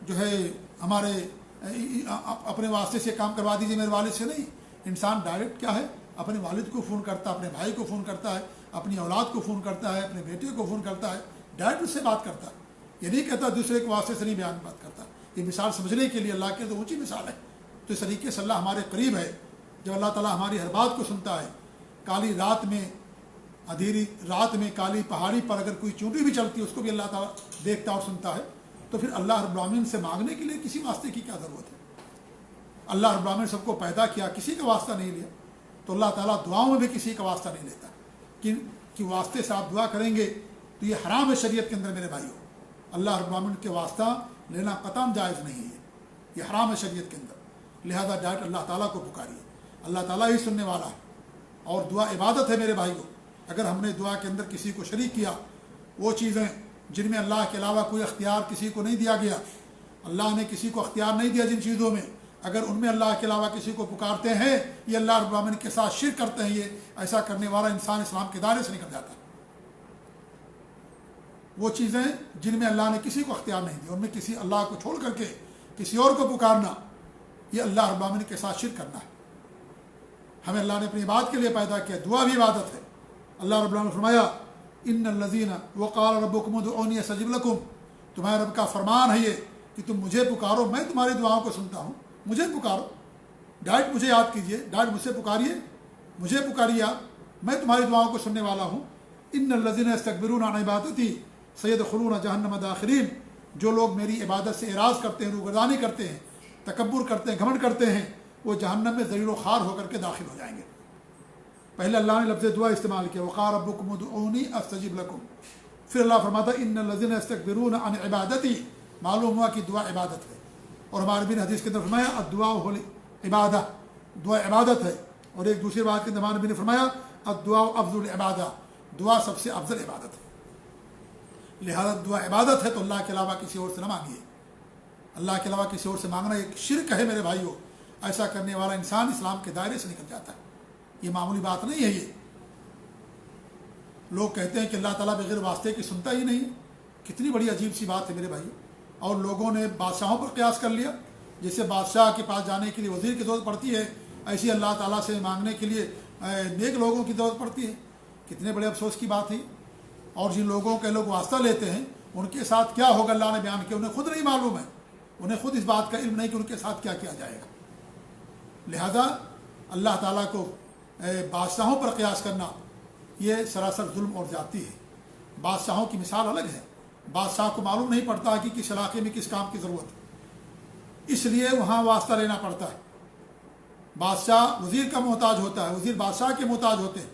جو ہے ہمارے اپنے واسطے سے کام کروا دیجیے میرے والد سے؟ نہیں، انسان ڈائریکٹ کیا ہے، اپنے والد کو فون کرتا ہے، اپنے بھائی کو فون کرتا ہے، اپنی اولاد کو فون کرتا ہے، اپنے بیٹے کو فون کرتا ہے، ڈائریکٹ اس سے بات کرتا ہے۔ یہ نہیں کہتا دوسرے کے واسطے سے نہیں بیان بات کرتا۔ یہ مثال سمجھنے کے لیے اللہ کے تو اونچی مثال ہے۔ تو اس طریقے سے اللہ ہمارے قریب ہے، جب اللہ تعالیٰ ہماری ہر بات کو سنتا ہے۔ کالی رات میں، اندھیری رات میں کالی پہاڑی پر اگر کوئی چونٹی بھی چلتی ہے، اس کو بھی اللہ تعالیٰ دیکھتا اور سنتا ہے۔ تو پھر اللہ رب العالمین سے مانگنے کے لیے کسی واسطے کی کیا ضرورت ہے؟ اللہ رب العالمین سب کو پیدا کیا، کسی کا واسطہ نہیں لیا، تو اللہ تعالیٰ دعاؤں میں بھی کسی کا واسطہ نہیں لیتا کہ واسطے سے آپ دعا کریں گے تو یہ حرام ہے شریعت کے اندر میرے بھائیوں۔ اللہ رب العالمین کے واسطہ لینا قطعاً جائز نہیں ہے، یہ حرام ہے شریعت کے اندر۔ لہذا ڈائریکٹ اللہ تعالیٰ کو پکاریے، اللہ تعالیٰ ہی سننے والا ہے۔ اور دعا عبادت ہے میرے بھائیوں۔ اگر ہم نے دعا کے اندر کسی کو شریک کیا، وہ چیزیں جن میں اللہ کے علاوہ کوئی اختیار کسی کو نہیں دیا گیا، اللہ نے کسی کو اختیار نہیں دیا جن چیزوں میں، اگر ان میں اللہ کے علاوہ کسی کو پکارتے ہیں، یہ اللہ رب العالمین کے ساتھ شرک کرتے ہیں۔ یہ ایسا کرنے والا انسان اسلام کے دائرے سے نکل جاتا ہے۔ وہ چیزیں جن میں اللہ نے کسی کو اختیار نہیں دیا، ان میں کسی اللہ کو چھوڑ کر کے کسی اور کو پکارنا، یہ اللہ رب العالمین کے ساتھ شرک کرنا ہے۔ ہمیں اللہ نے اپنی عبادت کے لیے پیدا کیا، دعا بھی عبادت ہے۔ اللہ رب العالمین نے فرمایا ان الذین وقال ربکم ادعونی استجب لکم، تمہارے رب کا فرمان ہے یہ کہ تم مجھے پکارو، میں تمہاری دعاؤں کو سنتا ہوں، مجھے پکارو، ڈائریکٹ مجھے یاد کیجئے، ڈائریکٹ مجھ سے پکاریے، مجھے پکاریے آپ، میں تمہاری دعاؤں کو سننے والا ہوں۔ ان الذین یستکبرون عن عبادتی سیدخلون جہنم داخرین، جو لوگ میری عبادت سے اعراض کرتے ہیں، روگردانی کرتے ہیں، تکبر کرتے ہیں، گھمنڈ کرتے ہیں، وہ جہنم میں ذلیل و خوار ہو کر کے داخل ہو جائیں گے۔ پہلے اللہ نے لفظ دعا استعمال کیا، وقال ربکم ادعونی استجب لکم، پھر اللہ فرماتا ان الذین یستکبرون عن عبادتی، معلوم ہوا کہ دعا عبادت ہے۔ اور ہمارے نبی نے حدیث کے اندر فرمایا الدعاء هو عبادہ، دعا عبادت ہے۔ اور ایک دوسری بات کے اندر ہمارے نبی نے فرمایا الدعاء افضل العبادہ، دعا سب سے افضل عبادت ہے۔ لہذا دعا عبادت ہے تو اللہ کے علاوہ کسی اور سے نہ مانگیے۔ اللہ کے علاوہ کسی اور سے مانگنا ایک شرک ہے میرے بھائیوں۔ ایسا کرنے والا انسان اسلام کے دائرے سے نکل جاتا ہے، یہ معمولی بات نہیں ہے۔ یہ لوگ کہتے ہیں کہ اللہ تعالیٰ بغیر واسطے کی سنتا ہی نہیں، کتنی بڑی عجیب سی بات ہے میرے بھائیوں۔ اور لوگوں نے بادشاہوں پر قیاس کر لیا، جیسے بادشاہ کے پاس جانے کے لیے وزیر کی ضرورت پڑتی ہے، ایسی اللہ تعالیٰ سے مانگنے کے لیے نیک لوگوں کی ضرورت پڑتی ہے۔ کتنے بڑے افسوس کی بات ہے۔ اور جن لوگوں کے لوگ واسطہ لیتے ہیں ان کے ساتھ کیا ہوگا اللہ نے بیان کیا، انہیں خود نہیں معلوم ہے، انہیں خود اس بات کا علم نہیں کہ ان کے ساتھ کیا کیا جائے گا۔ لہذا اللہ تعالیٰ کو بادشاہوں پر قیاس کرنا یہ سراسر ظلم اور زیادتی ہے۔ بادشاہوں کی مثال الگ ہے، بادشاہ کو معلوم نہیں پڑتا کہ کس علاقے میں کس کام کی ضرورت ہے، اس لیے وہاں واسطہ لینا پڑتا ہے۔ بادشاہ وزیر کا محتاج ہوتا ہے، وزیر بادشاہ کے محتاج ہوتے ہیں۔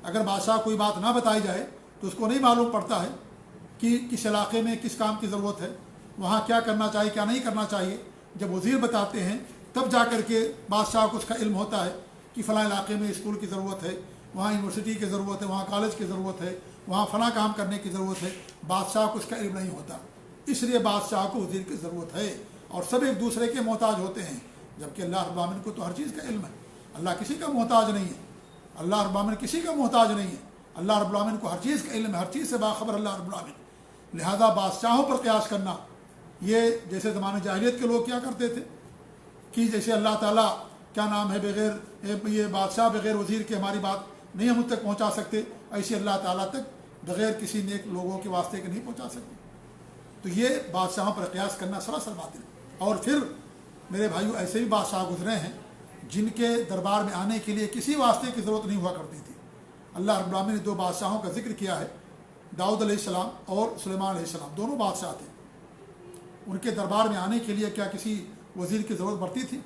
اگر بادشاہ کوئی بات نہ بتائی جائے تو اس کو نہیں معلوم پڑتا ہے کہ کس علاقے میں کس کام کی ضرورت ہے، وہاں کیا کرنا چاہیے کیا نہیں کرنا چاہیے۔ جب وزیر بتاتے ہیں تب جا کر کے بادشاہ کو اس کا علم ہوتا ہے کہ فلاں علاقے میں اسکول کی ضرورت ہے، وہاں یونیورسٹی کی ضرورت ہے، وہاں کالج کی ضرورت ہے، وہاں فلاں کام کرنے کی ضرورت ہے۔ بادشاہ کو اس کا علم نہیں ہوتا، اس لیے بادشاہ کو وزیر کی ضرورت ہے، اور سب ایک دوسرے کے محتاج ہوتے ہیں، جبکہ اللہ رب العالمین کو تو ہر چیز کا علم ہے۔ اللہ کسی کا محتاج نہیں ہے، اللہ رب العالمین کسی کا محتاج نہیں ہے، اللہ رب العالمین کو ہر چیز کا علم ہے، ہر چیز سے باخبر اللہ رب العالمین۔ لہذا بادشاہوں پر قیاس کرنا یہ جیسے زمانے جاہلیت کے لوگ کیا کرتے تھے کہ جیسے اللہ تعالیٰ کیا نام ہے بغیر یہ بادشاہ بغیر وزیر کے ہماری بات نہیں ہم ان تک پہنچا سکتے، ایسے اللہ تعالیٰ تک بغیر کسی نیک لوگوں کے واسطے کے نہیں پہنچا سکتے۔ تو یہ بادشاہوں پر قیاس کرنا سراسر باطل۔ اور پھر میرے بھائیو ایسے بھی بادشاہ گزرے ہیں جن کے دربار میں آنے کے لیے کسی واسطے کی ضرورت نہیں ہوا کرتی تھی۔ اللہ رب العالمین نے دو بادشاہوں کا ذکر کیا ہے، داؤد علیہ السلام اور سلیمان علیہ السلام، دونوں بادشاہ تھے۔ ان کے دربار میں آنے کے لیے کیا کسی وزیر کی ضرورت پڑتی تھی؟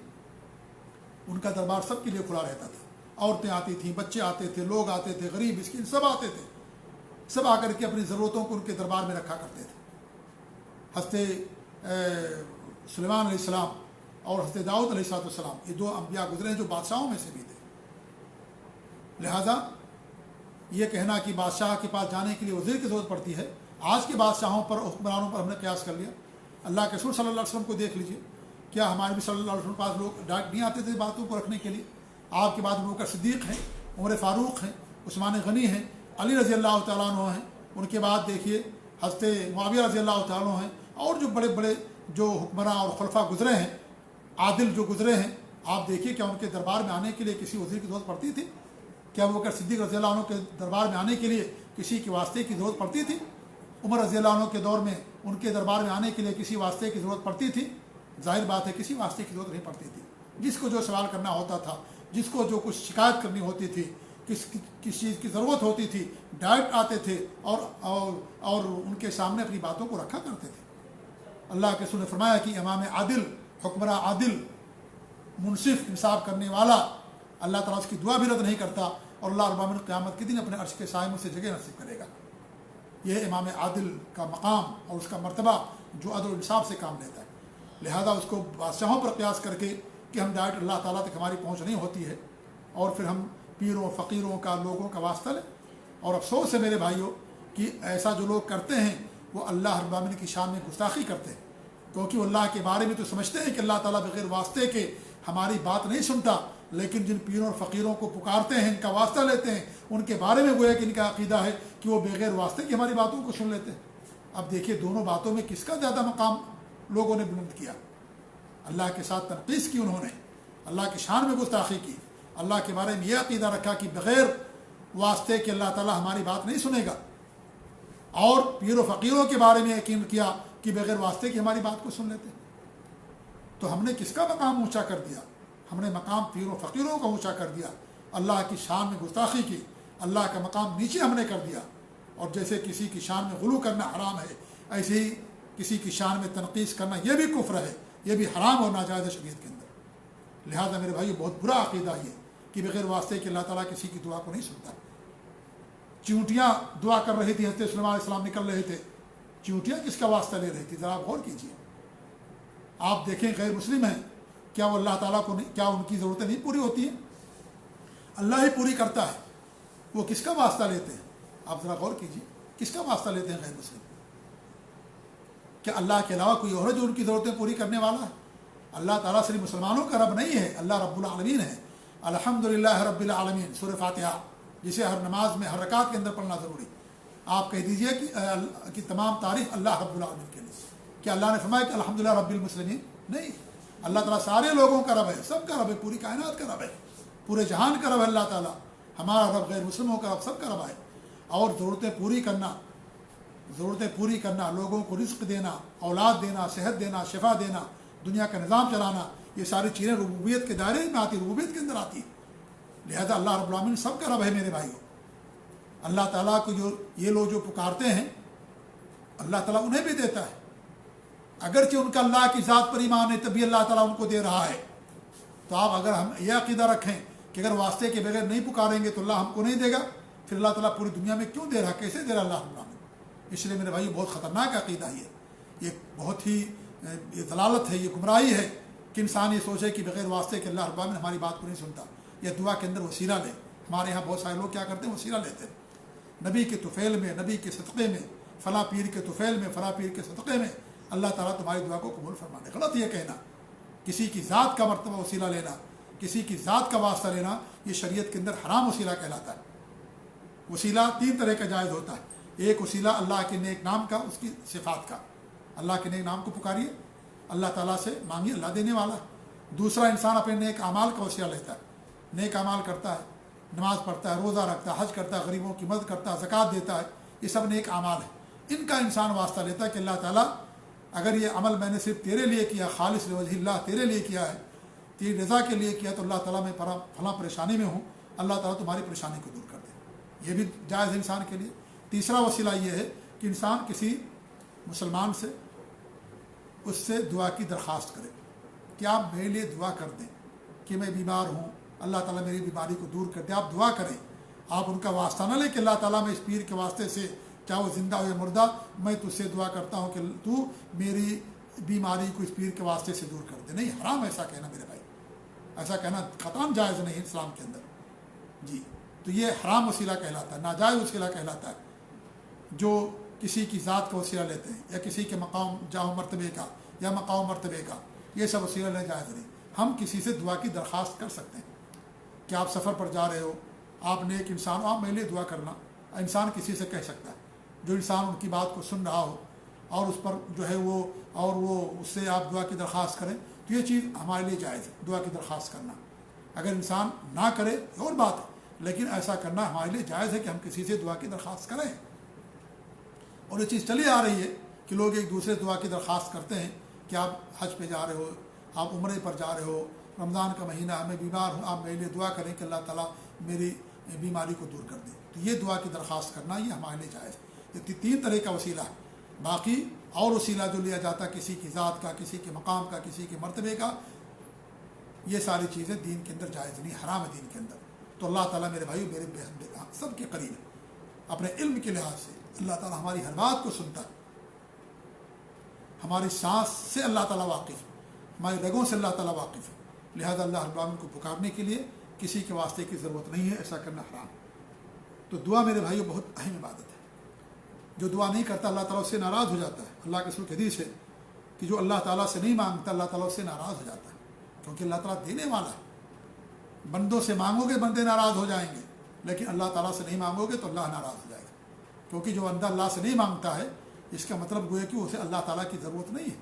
ان کا دربار سب کے لیے کھلا رہتا تھا، عورتیں آتی تھیں، بچے آتے تھے، لوگ آتے تھے، غریب مسکین سب آتے تھے، سب آ کر کے اپنی ضرورتوں کو ان کے دربار میں رکھا کرتے تھے۔ حضرت سلیمان علیہ السلام اور حضرت داؤد علیہ السلام یہ دو انبیاء گزرے ہیں جو بادشاہوں میں سے بھی تھے۔ لہذا یہ کہنا کہ بادشاہ کے پاس جانے کے لیے وزیر کی ضرورت پڑتی ہے، آج کے بادشاہوں پر حکمرانوں پر ہم نے قیاس کر لیا۔ اللہ کے رسول صلی اللہ علیہ وسلم کو دیکھ لیجئے، کیا ہمارے بھی صلی اللہ علیہ وسلم کے پاس لوگ ڈائریکٹ نہیں آتے تھے باتوں کو رکھنے کے لیے؟ آپ کے بعد ابو بکر صدیق ہیں، عمر فاروق ہیں، عثمان غنی ہیں، علی رضی اللہ تعالیٰ عنہ ہیں، ان کے بعد دیکھیے حضرت معاویہ رضی اللہ تعالیٰ عنہ ہیں، اور جو بڑے بڑے جو حکمراں اور خلفاء گزرے ہیں، عادل جو گزرے ہیں، آپ دیکھیے کیا ان کے دربار میں آنے کے لیے کسی وزیر کی ضرورت پڑتی تھی؟ کیا ابو بکر صدیق رضی اللہ عنہ کے دربار میں آنے کے لیے کسی کے واسطے کی ضرورت پڑتی تھی؟ عمر رضی اللہ عنہ کے دور میں ان کے دربار میں آنے کے لیے کسی واسطے کی ضرورت پڑتی تھی؟ ظاہر بات ہے کسی واسطے کی ضرورت نہیں پڑتی تھی۔ جس کو جو سوال کرنا ہوتا تھا، جس کو جو کچھ شکایت کرنی ہوتی تھی، کس چیز کی ضرورت ہوتی تھی، ڈائریکٹ آتے تھے اور ان کے سامنے اپنی باتوں کو رکھا کرتے تھے۔ اللہ کے رسول نے فرمایا کہ امام عادل، حکمراں عادل، منصف، انصاف کرنے والا، اللہ تعالیٰ اس کی دعا بھی رد نہیں کرتا، اور اللہ رب العالمین قیامت کے دن اپنے عرش کے سائے میں سے جگہ نصیب کرے گا۔ یہ امام عادل کا مقام اور اس کا مرتبہ جو عدل و انصاف سے کام لیتا ہے۔ لہذا اس کو بادشاہوں پر قیاس کر کے کہ ہم ڈائریکٹ اللہ تعالیٰ تک ہماری پہنچ نہیں ہوتی ہے، اور پھر ہم پیروں فقیروں کا لوگوں کا واسطہ لیں۔ اور افسوس ہے میرے بھائیوں کہ ایسا جو لوگ کرتے ہیں وہ اللہ رب العالمین کی شان میں گستاخی کرتے ہیں، کیونکہ وہ اللہ کے بارے میں تو سمجھتے ہیں کہ اللہ تعالیٰ بغیر واسطے کے ہماری بات نہیں سنتا، لیکن جن پیروں اور فقیروں کو پکارتے ہیں، ان کا واسطہ لیتے ہیں، ان کے بارے میں گویا کہ ان کا عقیدہ ہے کہ وہ بغیر واسطے کی ہماری باتوں کو سن لیتے ہیں۔ اب دیکھیے دونوں باتوں میں کس کا زیادہ مقام لوگوں نے بلند کیا؟ اللہ کے ساتھ تنقیص کی انہوں نے، اللہ کی شان میں گستاخی کی، اللہ کے بارے میں یہ عقیدہ رکھا کہ بغیر واسطے کے اللہ تعالیٰ ہماری بات نہیں سنے گا، اور پیر و فقیروں کے بارے میں یقین کیا کہ بغیر واسطے کی ہماری بات کو سن لیتے۔ تو ہم نے کس کا مقام اونچا کر دیا؟ ہم نے مقام پیر و فقیروں کا اونچا کر دیا، اللہ کی شان میں گستاخی کی، اللہ کا مقام نیچے ہم نے کر دیا۔ اور جیسے کسی کی شان میں غلو کرنا حرام ہے، ایسے ہی کسی کی شان میں تنقیص کرنا یہ بھی کفر ہے، یہ بھی حرام اور ناجائز ہے شریعت کے اندر۔ لہذا میرے بھائی بہت برا عقیدہ یہ کہ بغیر واسطے کہ اللہ تعالیٰ کسی کی دعا کو نہیں سنتا۔ چونٹیاں دعا کر رہی تھی، حضرت سلیمان علیہ السلام نکل رہے تھے، چونٹیاں کس کا واسطہ لے رہی تھی؟ ذرا غور کیجیے، آپ دیکھیں غیر مسلم ہیں، کیا وہ اللہ تعالیٰ کو کیا ان کی ضرورتیں نہیں پوری ہوتی ہیں؟ اللہ ہی پوری کرتا ہے، وہ کس کا واسطہ لیتے ہیں؟ آپ ذرا غور کیجیے، کس کا واسطہ لیتے ہیں غیر مسلم؟ کیا اللہ کے علاوہ کوئی اور ہے جو ان کی ضرورتیں پوری کرنے والا ہے؟ اللہ تعالیٰ صرف مسلمانوں کا رب نہیں ہے، اللہ رب العالمین ہے۔ الحمدللہ رب العالمین، سورہ فاتحہ، جسے ہر نماز میں ہر رکعت کے اندر پڑھنا ضروری۔ آپ کہہ دیجئے کہ تمام تعریف اللہ رب العالمین کے لیے۔ کیا اللہ نے فرمایا کہ الحمدللہ رب المسلمین؟ نہیں، اللہ تعالیٰ سارے لوگوں کا رب ہے، سب کا رب ہے، پوری کائنات کا رب ہے، پورے جہان کا رب ہے اللہ تعالیٰ۔ ہمارا رب غیر مسلموں کا رب، سب کا رب ہے۔ اور ضرورتیں پوری کرنا ضرورتیں پوری کرنا، لوگوں کو رزق دینا، اولاد دینا، صحت دینا، شفا دینا، دنیا کا نظام چلانا، یہ ساری چیزیں ربوبیت کے دائرے میں آتی، ربوبیت کے اندر آتی. لہذا اللہ رب العالمین سب کا رب ہے میرے بھائیوں. اللہ تعالیٰ کو جو یہ لوگ جو پکارتے ہیں اللہ تعالیٰ انہیں بھی دیتا ہے، اگرچہ ان کا اللہ کی ذات پر ایمان ہے تب بھی اللہ تعالیٰ ان کو دے رہا ہے. تو آپ اگر ہم یہ عقیدہ رکھیں کہ اگر واسطے کے بغیر نہیں پکاریں گے تو اللہ ہم کو نہیں دے گا، پھر اللہ تعالیٰ پوری دنیا میں کیوں دے رہا، کیسے دے رہا اللہ رب العالمین؟ اس لیے میرے بھائی بہت خطرناک عقیدہ یہ بہت ہی یہ ضلالت ہے، یہ گمراہی ہے کہ انسان یہ سوچے کہ بغیر واسطے کہ اللہ رب العالمین ہماری بات کو نہیں سنتا. یہ دعا کے اندر وسیلہ لے. ہمارے یہاں بہت سارے لوگ کیا کرتے ہیں، وسیلہ لیتے ہیں. نبی کے طفیل میں، نبی کے صدقے میں، فلاں پیر کے طفیل میں، فلاں پیر کے صدقے میں اللہ تعالیٰ تمہاری دعا کو قبول فرما دے. غلط یہ کہنا، کسی کی ذات کا مرتبہ وسیلہ لینا، کسی کی ذات کا واسطہ لینا، یہ شریعت کے اندر حرام وسیلہ کہلاتا ہے. وسیلہ 3 طرح کا جائز ہوتا ہے. ایک وسیلہ اللہ کے نیک نام کا، اس کی صفات کا. اللہ کے نیک نام کو پکاریے، اللہ تعالیٰ سے مانگیے، اللہ دینے والا ہے. دوسرا انسان اپنے نیک اعمال کا وسیلہ لیتا ہے، نیک اعمال کرتا ہے، نماز پڑھتا ہے، روزہ رکھتا ہے، حج کرتا ہے، غریبوں کی مدد کرتا ہے، زکوٰۃ دیتا ہے، یہ سب نیک اعمال ہیں. ان کا انسان واسطہ لیتا ہے کہ اللہ تعالیٰ اگر یہ عمل میں نے صرف تیرے لیے کیا، خالص لوجہ اللہ تیرے لیے کیا ہے، تیری رضا کے لیے کیا، تو اللہ تعالیٰ میں فلاں پریشانی میں ہوں، اللہ تعالیٰ تمہاری پریشانی کو دور کر دے. یہ بھی جائز ہے انسان کے لیے. تیسرا وسیلہ یہ ہے کہ انسان کسی مسلمان سے اس سے دعا کی درخواست کرے کہ آپ میرے لیے دعا کر دیں کہ میں بیمار ہوں، اللہ تعالیٰ میری بیماری کو دور کر دے. آپ دعا کریں، آپ ان کا واسطہ نہ لیں کہ اللہ تعالیٰ میں اس پیر کے واسطے سے، چاہے وہ زندہ ہو یا مردہ، میں تجھ سے دعا کرتا ہوں کہ تو میری بیماری کو اس پیر کے واسطے سے دور کر دے. نہیں، حرام ایسا کہنا میرے بھائی، ایسا کہنا قطعاً جائز نہیں اسلام کے اندر. جی، تو یہ حرام وسیلہ کہلاتا ہے، ناجائز وسیلہ کہلاتا ہے. جو کسی کی ذات کا وسیلہ لیتے ہیں یا کسی کے مقام جاہ مرتبے کا یا مقام مرتبے کا، یہ سب وسیلہ لینا جائز نہیں. ہم کسی سے دعا کی درخواست کر سکتے ہیں کہ آپ سفر پر جا رہے ہو، آپ نیک انسان ہو، آپ میرے لیے دعا کرنا. انسان کسی سے کہہ سکتا ہے، جو انسان ان کی بات کو سن رہا ہو اور اس پر جو ہے وہ اس سے آپ دعا کی درخواست کریں، تو یہ چیز ہمارے لیے جائز ہے، دعا کی درخواست کرنا. اگر انسان نہ کرے اور بات ہے، لیکن ایسا کرنا ہمارے لیے جائز ہے کہ ہم کسی سے دعا کی درخواست کریں. اور یہ چیز چلی آ رہی ہے کہ لوگ ایک دوسرے دعا کی درخواست کرتے ہیں کہ آپ حج پہ جا رہے ہو، آپ عمرے پر جا رہے ہو، رمضان کا مہینہ ہے، میں بیمار ہوں، آپ میرے لیے دعا کریں کہ اللہ تعالیٰ میری بیماری کو دور کر دے. تو یہ دعا کی درخواست کرنا یہ ہمارے لیے جائز ہے. یہ 3 طرح کا وسیلہ ہے. باقی اور وسیلہ جو لیا جاتا ہے کسی کی ذات کا، کسی کے مقام کا، کسی کے مرتبے کا، یہ ساری چیزیں دین کے اندر جائز نہیں، حرام ہے دین کے اندر. تو اللہ تعالیٰ میرے بھائیو، میرے سب کے قریب ہے. اپنے علم کے لحاظ سے اللہ تعالیٰ ہماری ہر بات کو سنتا ہے. ہماری سانس سے اللہ تعالیٰ واقف ہے، ہماری رگوں سے اللہ تعالیٰ واقف ہے. لہذا اللہ رب العالمین کو پکارنے کے لیے کسی کے واسطے کی ضرورت نہیں ہے، ایسا کرنا حرام. تو دعا میرے بھائیو بہت اہم عبادت ہے. جو دعا نہیں کرتا اللہ تعالیٰ اس سے ناراض ہو جاتا ہے. اللہ کے رسول کی حدیث ہے کہ جو اللہ تعالیٰ سے نہیں مانگتا اللہ تعالیٰ اس سے ناراض ہو جاتا ہے، کیونکہ اللہ تعالیٰ دینے والا ہے. بندوں سے مانگو گے بندے ناراض ہو جائیں گے، لیکن اللہ تعالیٰ سے نہیں مانگو گے تو اللہ ناراض ہو جائے گا. کیونکہ جو بندہ اللہ سے نہیں مانگتا ہے، اس کا مطلب گویا کہ اسے اللہ تعالیٰ کی ضرورت نہیں ہے.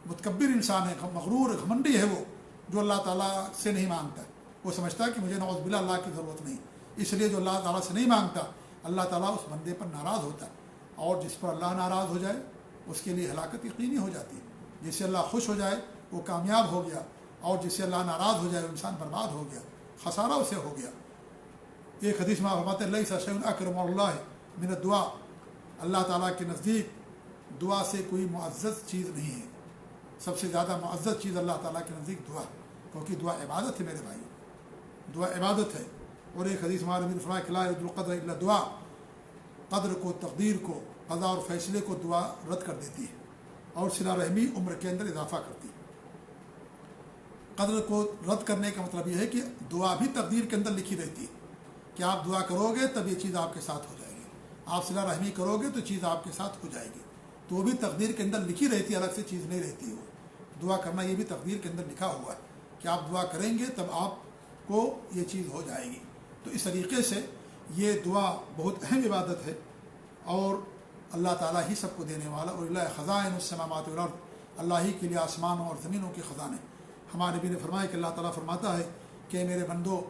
متکبر انسان ہے، مغرور گھمنڈی ہے وہ، جو اللہ تعالیٰ سے نہیں مانگتا. وہ سمجھتا ہے کہ مجھے نعوذ باللہ اللہ کی ضرورت نہیں. اس لیے جو اللہ تعالیٰ سے نہیں مانگتا، اللہ تعالیٰ اس بندے پر ناراض ہوتا ہے. اور جس پر اللہ ناراض ہو جائے اس کے لیے ہلاکت یقینی ہو جاتی ہے. جس سے اللہ خوش ہو جائے وہ کامیاب ہو گیا، اور جس سے اللہ ناراض ہو جائے وہ انسان برباد ہو گیا، خسارہ اسے ہو گیا. ایک حدیث میں فرماتے ہیں لیس شیء اکرم اللہ من الدعاء، اللہ تعالیٰ کے نزدیک دعا سے کوئی معزز چیز نہیں ہے. سب سے زیادہ معزز چیز اللہ تعالیٰ کے نزدیک دعا ہے، کیونکہ دعا عبادت ہے میرے بھائی، دعا عبادت ہے. اور ایک حدیث ہمارے نبی نے فرمایا کہ لا يرد القدر الا دعا، قدر کو، تقدیر کو، قضا اور فیصلے کو دعا رد کر دیتی ہے، اور صلہ رحمی عمر کے اندر اضافہ کرتی ہے. قدر کو رد کرنے کا مطلب یہ ہے کہ دعا بھی تقدیر کے اندر لکھی رہتی ہے کہ آپ دعا کرو گے تب یہ چیز آپ کے ساتھ ہو جائے گی، آپ صلہ رحمی کرو گے تو چیز آپ کے ساتھ ہو جائے گی. تو وہ بھی تقدیر کے اندر لکھی رہتی ہے، الگ سے چیز نہیں رہتی. وہ دعا کرنا یہ بھی تقدیر کے اندر لکھا ہوا ہے کہ آپ دعا کریں گے تب آپ کو یہ چیز ہو جائے گی. تو اس طریقے سے یہ دعا بہت اہم عبادت ہے، اور اللہ تعالیٰ ہی سب کو دینے والا. اور اللہ خزائن السماوات والارض، اللہ ہی کے لیے آسمانوں اور زمینوں کے خزانے. ہمارے نبی نے فرمایا کہ اللہ تعالیٰ فرماتا ہے کہ میرے بندو،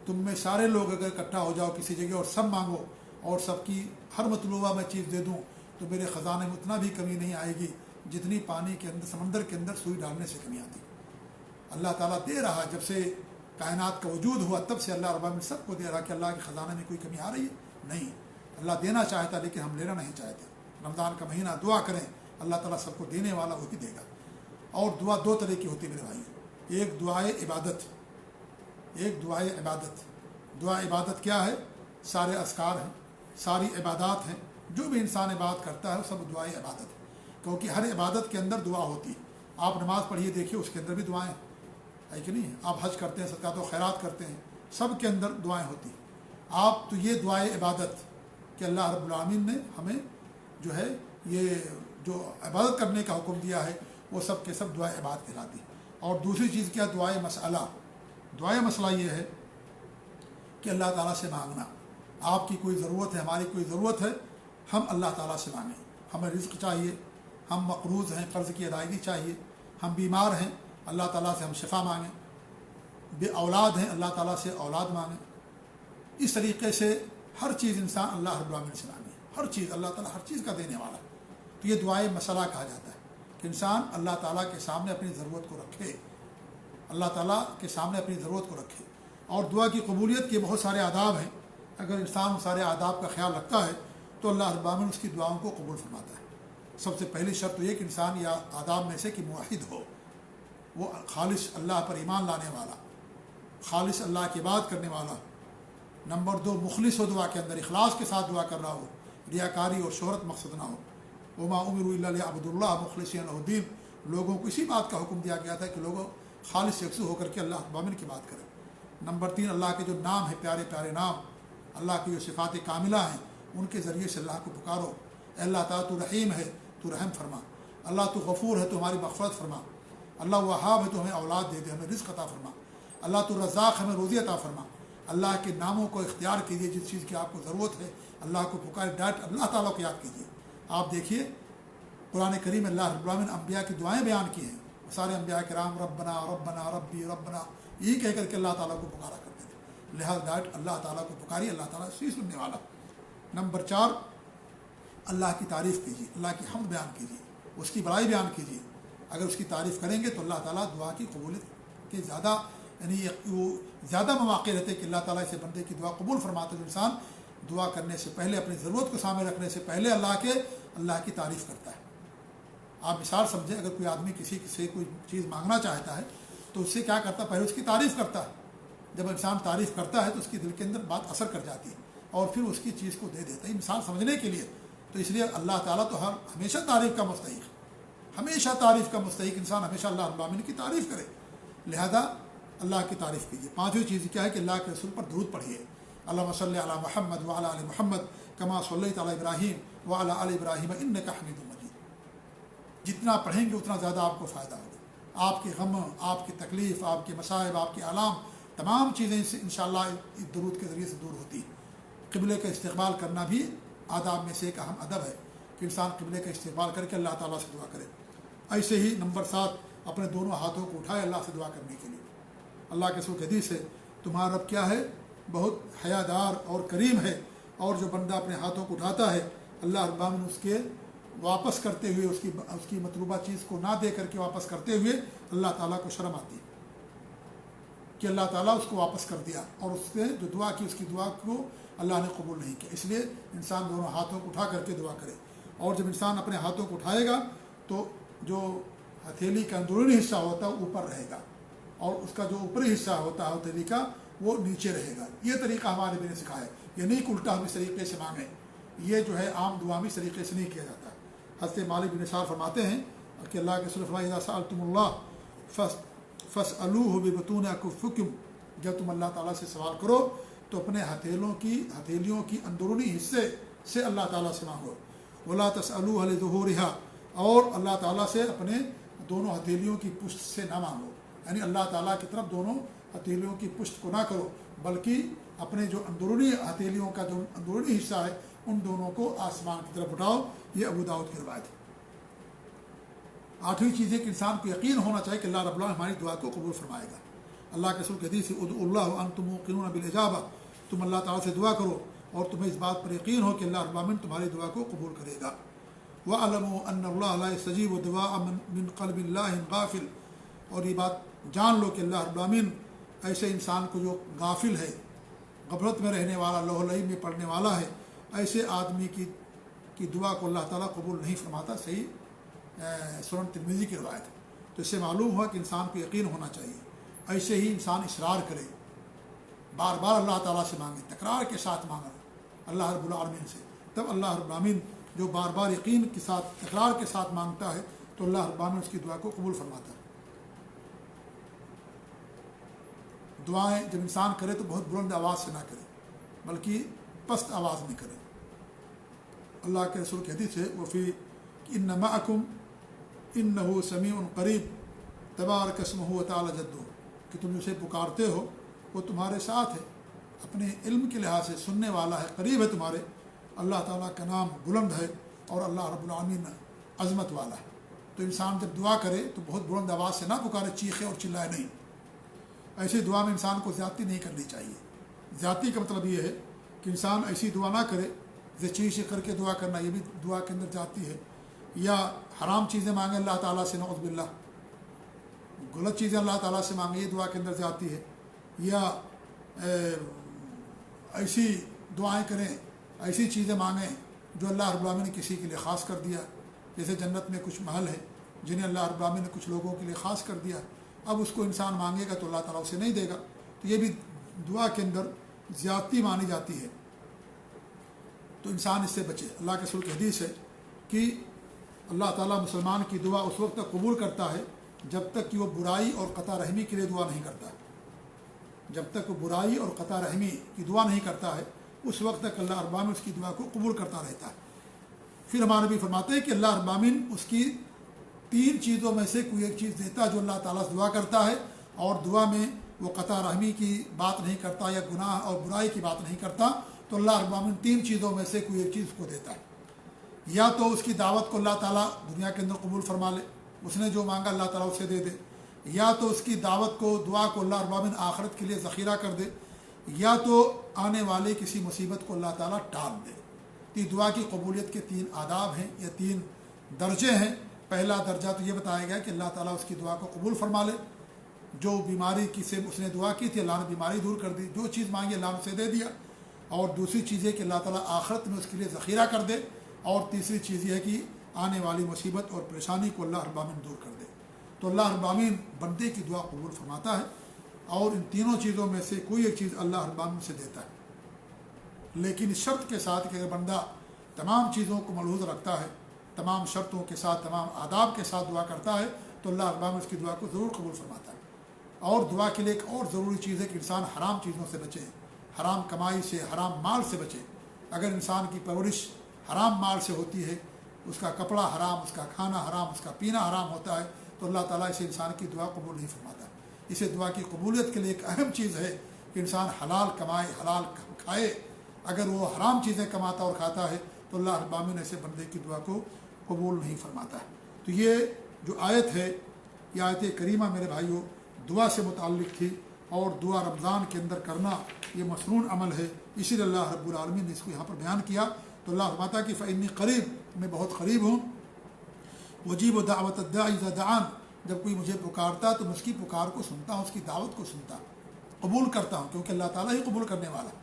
تم میں سارے لوگ اگر اکٹھا ہو جاؤ کسی جگہ اور سب مانگو، اور سب کی ہر مطلوبہ میں چیز دے دوں، تو میرے خزانے میں اتنا بھی کمی نہیں آئے گی جتنی پانی کے اندر سمندر کے اندر سوئی ڈالنے سے کمی آتی. اللہ تعالیٰ دے رہا. جب سے کائنات کا وجود ہوا تب سے اللہ رب العالمین سب کو دے رہا. کہ اللہ کے خزانے میں کوئی کمی آ رہی ہے؟ نہیں. اللہ دینا چاہتا لیکن ہم لینا نہیں چاہتے. رمضان کا مہینہ دعا کریں, اللہ تعالیٰ سب کو دینے والا وہی دے گا. اور دعا دو طرح کی ہوتی ہے میرے بھائی. ایک دعائے عبادت, ایک دعائے عبادت. دعا عبادت کیا ہے؟ سارے اذکار ہیں, ساری عبادات ہیں. جو بھی انسان عبادت کرتا ہے وہ سب دعائے عبادت ہے, کیونکہ ہر عبادت کے اندر دعا ہوتی ہے. آپ نماز پڑھیے دیکھیے, اس کے اندر بھی دعائیں ہے کہ نہیں. آپ حج کرتے ہیں, صدقات و خیرات کرتے ہیں, سب کے اندر دعائیں ہوتی ہیں. آپ تو یہ دعائے عبادت کہ اللہ رب العالمین نے ہمیں جو ہے یہ جو عبادت کرنے کا حکم دیا ہے وہ سب کے سب دعائے عبادت کہلاتی ہے. اور دوسری چیز کیا؟ دعائے مسئلہ. دعائے مسئلہ یہ ہے کہ اللہ تعالیٰ سے مانگنا. آپ کی کوئی ضرورت ہے, ہماری کوئی ضرورت ہے, ہم اللہ تعالیٰ سے مانگیں. ہمیں رزق چاہیے, ہم مقروض ہیں, قرض کی ادائیگی چاہیے, ہم بیمار ہیں, اللہ تعالیٰ سے ہم شفا مانگیں, بے اولاد ہیں, اللہ تعالیٰ سے اولاد مانگیں. اس طریقے سے ہر چیز انسان اللہ رب العالمین سے مانگے. ہر چیز اللہ تعالیٰ ہر چیز کا دینے والا. تو یہ دعائے مسئلہ کہا جاتا ہے کہ انسان اللہ تعالیٰ کے سامنے اپنی ضرورت کو رکھے, اللہ تعالیٰ کے سامنے اپنی ضرورت کو رکھے. اور دعا کی قبولیت کے بہت سارے آداب ہیں. اگر انسان سارے آداب کا خیال رکھتا ہے تو اللہ رب العالمین اس کی دعاؤں کو قبول فرماتا ہے. سب سے پہلی شرط تو یہ کہ انسان یا آداب میں سے کہ موحد ہو, وہ خالص اللہ پر ایمان لانے والا, خالص اللہ کی عبادت کرنے والا. نمبر 2, مخلص ہو, دعا کے اندر اخلاص کے ساتھ دعا کر رہا ہو, ریاکاری اور شہرت مقصد نہ ہو. وما امروا الا ليعبدوا الله مخلصين له الدين. لوگوں کو اسی بات کا حکم دیا گیا تھا کہ لوگوں خالص یکسو ہو کر کے اللہ رب العالمین کی بات کریں. نمبر 3, اللہ کے جو نام ہیں پیارے پیارے نام, اللہ کی جو صفات کاملہ ہیں ان کے ذریعے سے اللہ کو پکارو. اے اللہ تعالیٰ تو رحیم ہے, تو رحم فرما. اللہ تو غفور ہے, تو ہماری مغفرت فرما. اللہ وہاب ہے, تو ہمیں اولاد دے دے, ہمیں رزق عطا فرما. اللہ تو رزاق, ہمیں روزی عطا فرما. اللہ کے ناموں کو اختیار کیجیے, جس چیز کی آپ کو ضرورت ہے اللہ کو پکارے, ڈائٹ اللہ تعالیٰ کو یاد کیجیے. آپ دیکھیے قرآن کریم اللہ رب العالمین انبیاء کی دعائیں بیان کی ہیں. سارے انبیاء کرام ربنا ربنا ربی ربنا یہ کہہ کر کے اللہ تعالیٰ کو پکارا کرتے تھے. لہٰذا ڈائٹ اللہ تعالیٰ کو پکاری, اللہ تعالیٰ سے سننے والا. نمبر 4, اللہ کی تعریف کیجیے, اللہ کی حمد بیان کیجیے, اس کی بڑائی بیان کیجیے. اگر اس کی تعریف کریں گے تو اللہ تعالیٰ دعا کی قبولیت کے زیادہ یعنی وہ زیادہ مواقع رہتے کہ اللہ تعالیٰ سے بندے کی دعا قبول فرماتے. جو انسان دعا کرنے سے پہلے, اپنی ضرورت کو سامنے رکھنے سے پہلے اللہ کی تعریف کرتا ہے. آپ مثال سمجھیں, اگر کوئی آدمی کسی سے کوئی چیز مانگنا چاہتا ہے تو اس سے کیا کرتا ہے؟ پہلے اس کی تعریف کرتا ہے. جب انسان تعریف کرتا ہے تو اس کی دل کے اندر بات اثر کر جاتی ہے اور پھر اس کی چیز کو دے دیتا ہے. مثال سمجھنے کے لیے تو اس لیے اللہ تعالیٰ تو ہمیشہ تعریف کا مستحق, ہمیشہ تعریف کا مستحق. انسان ہمیشہ اللہ رب العالمین کی تعریف کرے, لہذا اللہ کی تعریف کیجیے. 5ویں چیز کیا ہے کہ اللہ کے رسول پر درود پڑھیے. اللہم صلی علی محمد وعلی آل محمد کما صلیت علی ابراہیم وعلی آل ابراہیم انک حمید مجید. جتنا پڑھیں گے اتنا زیادہ آپ کو فائدہ ہوگا. آپ کے غم, آپ کی تکلیف, آپ کے مصائب, آپ کے آلام, تمام چیزیں انشاءاللہ اس درود کے ذریعے سے دور ہوتی ہیں. قبلے کا استقبال کرنا بھی آداب میں سے ایک اہم ادب ہے کہ انسان قبلے کا استقبال کر کے اللہ تعالیٰ سے دعا کرے. ایسے ہی نمبر 7, اپنے دونوں ہاتھوں کو اٹھائے اللہ سے دعا کرنے کے لیے. اللہ کے رسول کی حدیث ہے, تمہارا رب کیا ہے؟ بہت حیادار اور کریم ہے, اور جو بندہ اپنے ہاتھوں کو اٹھاتا ہے اللہ رب العالمین اس کے واپس کرتے ہوئے اس کی مطلوبہ چیز کو نہ دے کر کے واپس کرتے ہوئے اللہ تعالیٰ کو شرم آتی ہے کہ اللہ تعالیٰ اس کو واپس کر دیا, اور اس نے جو دعا کی اس کی دعا کو اللہ نے قبول نہیں کیا. اس لیے انسان دونوں ہاتھوں کو اٹھا کر کے دعا کرے. اور جب انسان اپنے ہاتھوں کو اٹھائے گا تو جو ہتھیلی کا اندرونی حصہ ہوتا ہے اوپر رہے گا, اور اس کا جو اوپری حصہ ہوتا ہے ہتھیلی کا وہ نیچے رہے گا. یہ طریقہ ہمارے نبی نے سکھایا ہے. یہ نہیں کہ الٹا ہم اس طریقے سے مانگیں, یہ جو ہے عام دعا میں اس طریقے سے نہیں کیا جاتا. حضرت مالک بن یسار فرماتے ہیں کہ اللہ کے رسول فرمایا اذا سألتم اللہ فاسألوه ببطون اکفکم, جب تم اللہ تعالیٰ سے سوال کرو تو اپنے ہتھیلیوں کی اندرونی حصے سے اللہ تعالیٰ سے مانگو. ولا تسألوها لظهورها, اور اللہ تعالیٰ سے اپنے دونوں ہتھیلیوں کی پشت سے نہ مانگو, یعنی اللہ تعالیٰ کی طرف دونوں ہتھیلیوں کی پشت کو نہ کرو, بلکہ اپنے جو اندرونی ہتھیلیوں کا جو اندرونی حصہ ہے ان دونوں کو آسمان کی طرف اٹھاؤ. یہ ابو داؤد کی روایت ہے. 8ویں چیز ہے کہ انسان کو یقین ہونا چاہیے کہ اللہ رب العالمین ہماری دعا کو قبول فرمائے گا. اللہ کے رسول کی حدیث ہے ادعوا اللہ وانتم موقنون بالاجابہ, تم اللہ تعالیٰ سے دعا کرو اور تمہیں اس بات پر یقین ہو کہ اللہ رب العالمین تمہاری دعا کو قبول کرے گا. وَأَعْلَمُوا أَنَّ اللَّهَ لَا يَسْتَجِيبُ دُعَاءَ مِنْ قَلْبٍ لَاهٍ غافل، اور یہ بات جان لو کہ اللہ رب العالمین ایسے انسان کو جو غافل ہے، غفلت میں رہنے والا، لوح العلم میں پڑھنے والا ہے، ایسے آدمی کی دعا کو اللہ تعالیٰ قبول نہیں فرماتا۔ صحیح سنن ترمذی کی روایت ہے۔ تو اس سے معلوم ہوا کہ انسان کو یقین ہونا چاہیے، ایسے ہی انسان اصرار کرے، بار بار اللہ تعالیٰ سے مانگے، تکرار کے ساتھ مانگے اللہ رب العالمین سے، تب اللہ رب العالمین جو بار بار یقین کے ساتھ تکرار کے ساتھ مانگتا ہے تو اللہ رب العالمین اس کی دعا کو قبول فرماتا ہے۔ دعائیں جب انسان کرے تو بہت بلند آواز سے نہ کرے، بلکہ پست آواز میں کرے۔ اللہ کے رسول کی حدیث ہے وفی ان معکم انہ سمیع قریب تبارک اسمہ وتعالی جدہ، کہ تم اسے پکارتے ہو وہ تمہارے ساتھ ہے، اپنے علم کے لحاظ سے سننے والا ہے، قریب ہے تمہارے، اللہ تعالیٰ کا نام بلند ہے اور اللہ رب العالمین عظمت والا ہے۔ تو انسان جب دعا کرے تو بہت بلند آواز سے نہ پکارے، چیخے اور چلائے نہیں۔ ایسی دعا میں انسان کو زیادتی نہیں کرنی چاہیے۔ زیادتی کا مطلب یہ ہے کہ انسان ایسی دعا نہ کرے جیسے چیخ کر کے دعا کرنا، یہ بھی دعا کے اندر زیادتی ہے، یا حرام چیزیں مانگے اللہ تعالیٰ سے، نعوذ باللہ، غلط چیزیں اللہ تعالیٰ سے مانگے، یہ دعا کے اندر زیادتی ہے، یا ایسی دعائیں کریں، ایسی چیزیں مانگیں جو اللہ رب العالمین نے کسی کے لیے خاص کر دیا، جیسے جنت میں کچھ محل ہے جنہیں اللہ رب العالمین نے کچھ لوگوں کے لیے خاص کر دیا، اب اس کو انسان مانگے گا تو اللہ تعالیٰ اسے نہیں دے گا، تو یہ بھی دعا کے اندر زیادتی مانی جاتی ہے، تو انسان اس سے بچے۔ اللہ کے رسول کی حدیث ہے کہ اللہ تعالیٰ مسلمان کی دعا اس وقت تک قبول کرتا ہے جب تک کہ وہ برائی اور قطع رحمی کے لیے دعا نہیں کرتا، جب تک وہ برائی اور قطع رحمی کی دعا نہیں کرتا ہے اس وقت تک اللہ رب العالمین اس کی دعا کو قبول کرتا رہتا ہے۔ پھر ہمارے نبی فرماتے ہیں کہ اللہ رب العالمین اس کی 3 چیزوں میں سے کوئی ایک چیز دیتا ہے جو اللہ تعالیٰ سے دعا کرتا ہے، اور دعا میں وہ قطع رحمی کی بات نہیں کرتا یا گناہ اور برائی کی بات نہیں کرتا، تو اللہ رب العالمین 3 چیزوں میں سے کوئی ایک چیز کو دیتا ہے۔ یا تو اس کی دعوت کو اللہ تعالیٰ دنیا کے اندر قبول فرما لے، اس نے جو مانگا اللہ تعالیٰ اسے دے دے، یا تو اس کی دعوت کو، دعا کو اللہ رب العالمین آخرت کے لیے ذخیرہ کر دے، یا تو آنے والی کسی مصیبت کو اللہ تعالیٰ ٹال دے۔ تو دعا کی قبولیت کے 3 آداب ہیں یا 3 درجے ہیں۔ پہلا درجہ تو یہ بتایا گیا کہ اللہ تعالیٰ اس کی دعا کو قبول فرما لے، جو بیماری کی سے اس نے دعا کی تھی اللہ نے بیماری دور کر دی، جو چیز مانگی اللہ نے اسے دے دیا، اور دوسری چیز ہے کہ اللہ تعالیٰ آخرت میں اس کے لیے ذخیرہ کر دے، اور تیسری چیز یہ ہے کہ آنے والی مصیبت اور پریشانی کو اللہ رب العالمین دور کر دے۔ تو اللہ رب العالمین بندے کی دعا قبول فرماتا ہے، اور ان تینوں چیزوں میں سے کوئی ایک چیز اللہ رب العالمین سے دیتا ہے، لیکن اس شرط کے ساتھ کہ اگر بندہ تمام چیزوں کو ملحوظ رکھتا ہے، تمام شرطوں کے ساتھ، تمام آداب کے ساتھ دعا کرتا ہے، تو اللہ رب العالمین اس کی دعا کو ضرور قبول فرماتا ہے۔ اور دعا کے لیے ایک اور ضروری چیز ہے کہ انسان حرام چیزوں سے بچے، حرام کمائی سے، حرام مال سے بچے۔ اگر انسان کی پرورش حرام مال سے ہوتی ہے، اس کا کپڑا حرام، اس کا کھانا حرام، اس کا پینا حرام ہوتا ہے، تو اللہ تعالیٰ اسے انسان کی دعا قبول نہیں فرماتا۔ اسے دعا کی قبولیت کے لیے ایک اہم چیز ہے کہ انسان حلال کمائے، حلال کھائے۔ اگر وہ حرام چیزیں کماتا اور کھاتا ہے تو اللہ رب العالمین ایسے بندے کی دعا کو قبول نہیں فرماتا ہے۔ تو یہ جو آیت ہے، یہ آیت کریمہ میرے بھائیوں دعا سے متعلق تھی، اور دعا رمضان کے اندر کرنا یہ مسنون عمل ہے، اسی لیے اللہ رب العالمین نے اس کو یہاں پر بیان کیا۔ تو اللہ فرماتا کہ فإنی قریب، میں بہت قریب ہوں، وجیب دعوت الداعی اذا دعان، جب کوئی مجھے پکارتا تو میں اس کی پکار کو سنتا ہوں، اس کی دعوت کو سنتا قبول کرتا ہوں، کیونکہ اللہ تعالیٰ ہی قبول کرنے والا ہے۔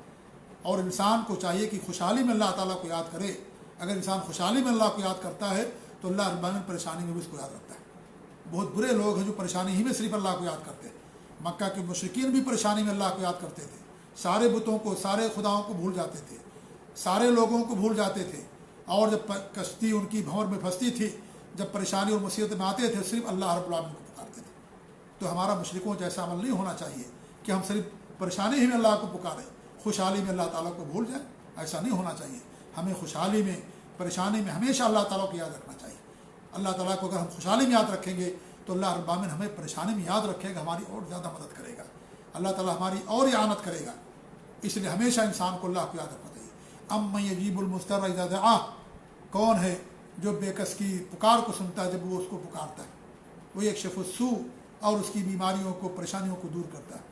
اور انسان کو چاہیے کہ خوشحالی میں اللہ تعالیٰ کو یاد کرے۔ اگر انسان خوشحالی میں اللہ کو یاد کرتا ہے تو اللہ رب العالمین پریشانی میں بھی اس کو یاد رکھتا ہے۔ بہت برے لوگ ہیں جو پریشانی ہی میں صرف اللہ کو یاد کرتے ہیں۔ مکہ کے مشرکین بھی پریشانی میں اللہ کو یاد کرتے تھے، سارے بتوں کو، سارے خداؤں کو بھول جاتے تھے، سارے لوگوں کو بھول جاتے تھے، اور جب کشتی ان کی بھنور میں پھنستی تھی، جب پریشانی اور مصیبت میں آتے تھے، صرف اللہ رب العالمین کو پکارتے تھے۔ تو ہمارا مشرکوں جیسا عمل نہیں ہونا چاہیے کہ ہم صرف پریشانی ہی میں اللہ کو پکاریں، خوشحالی میں اللہ تعالیٰ کو بھول جائیں، ایسا نہیں ہونا چاہیے۔ ہمیں خوشحالی میں، پریشانی میں ہمیشہ اللہ تعالیٰ کو یاد رکھنا چاہیے۔ اللہ تعالیٰ کو اگر ہم خوشحالی میں یاد رکھیں گے تو اللہ رب العالمین ہمیں پریشانی میں یاد رکھے گا، ہماری اور زیادہ مدد کرے گا، اللہ تعالیٰ ہماری اور اعانت کرے گا۔ اس لیے ہمیشہ انسان کو اللہ کو یاد رکھنا چاہیے۔ امن یجیب المضطر اذا دعاہ، کون ہے جو بے کس کی پکار کو سنتا ہے جب وہ اس کو پکارتا ہے؟ وہ یکشف السوء، اور اس کی بیماریوں کو، پریشانیوں کو دور کرتا ہے۔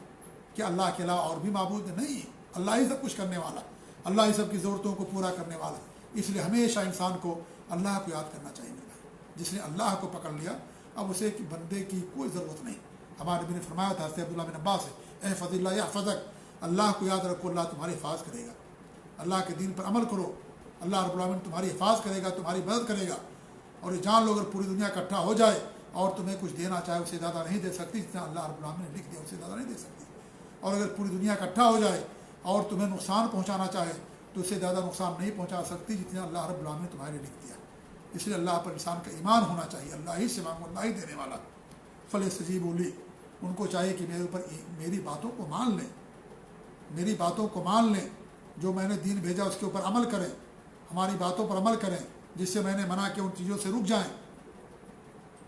کہ اللہ کے علاوہ اور بھی معبود نہیں، اللہ ہی سب کچھ کرنے والا، اللہ ہی سب کی ضرورتوں کو پورا کرنے والا۔ اس لیے ہمیشہ انسان کو اللہ کو یاد کرنا چاہیے میرے بھائی. جس نے اللہ کو پکڑ لیا اب اسے بندے کی کوئی ضرورت نہیں. ہمارے نبی نے فرمایا تھا حضرت عبداللہ بن عباس سے احفظ اللہ یحفظک, اللہ کو یاد رکھو اللہ تمہاری حفاظت کرے گا. اللہ کے دین پر عمل کرو, اللہ رب العالمین تمہاری حفاظت کرے گا, تمہاری مدد کرے گا. اور یہ جان لو اگر پوری دنیا اکٹھا ہو جائے اور تمہیں کچھ دینا چاہے اسے زیادہ نہیں دے سکتی جتنا اللہ رب العالمین نے لکھ دیا, اسے زیادہ نہیں دے سکتی. اور اگر پوری دنیا اکٹھا ہو جائے اور تمہیں نقصان پہنچانا چاہے تو اسے زیادہ نقصان نہیں پہنچا سکتی جتنا اللہ رب العالمین نے تمہارے لیے لکھ دیا. اس لیے اللہ پر انسان کا ایمان ہونا چاہیے, اللہ ہی سے مانگو, اللہ ہی دینے والا. فلیستجیبوا لی, ان کو چاہیے کہ میرے اوپر میری باتوں کو مان لیں, میری باتوں کو مان لیں, جو میں نے دین بھیجا اس کے اوپر عمل کریں, ہماری باتوں پر عمل کریں, جس سے میں نے منع کیا ان چیزوں سے رک جائیں.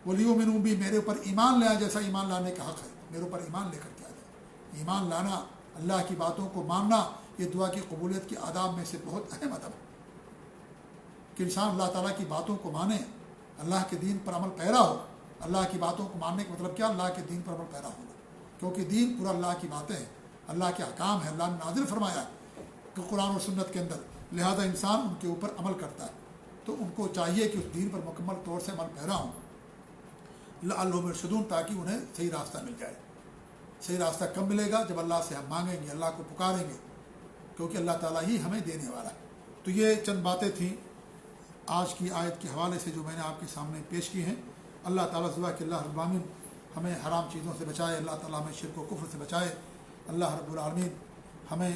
ولیؤمنوا بی, میرے اوپر ایمان لے آئے جیسا ایمان لانے کا حق ہے, میرے اوپر ایمان لے کر کے آ جائے. ایمان لانا, اللہ کی باتوں کو ماننا, یہ دعا کی قبولیت کے آداب میں سے بہت اہم ادب ہے کہ انسان اللہ تعالیٰ کی باتوں کو مانے, اللہ کے دین پر عمل پیرا ہو. اللہ کی باتوں کو ماننے کا مطلب کیا؟ اللہ کے دین پر عمل پیرا ہونا, کیونکہ دین پورا اللہ کی باتیں ہیں, اللہ کے احکام ہیں, اللہ نے نازل فرمایا کہ قرآن اور سنت کے اندر, لہذا انسان ان کے اوپر عمل کرتا ہے. تو ان کو چاہیے کہ اس دین پر مکمل طور سے عمل پیرا ہوں, لعلہم یرشدون, تاکہ انہیں صحیح راستہ مل جائے. صحیح راستہ کب ملے گا؟ جب اللہ سے ہم مانگیں گے, اللہ کو پکاریں گے, کیونکہ اللہ تعالیٰ ہی ہمیں دینے والا ہے. تو یہ چند باتیں تھیں آج کی آیت کے حوالے سے جو میں نے آپ کے سامنے پیش کی ہیں. اللہ تعالیٰ سے دعا کہ اللہ رب العالمین ہمیں حرام چیزوں سے بچائے, اللہ تعالیٰ ہمیں شرک و کفر سے بچائے. اللہ رب العالمین ہمیں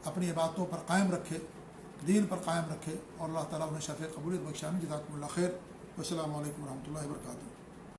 اپنی باتوں پر قائم رکھے, دین پر قائم رکھے, اور اللہ تعالیٰ انہیں شفیع قبولیت بخشے. جزاکم اللہ خیر. والسلام علیکم ورحمۃ اللہ وبرکاتہ.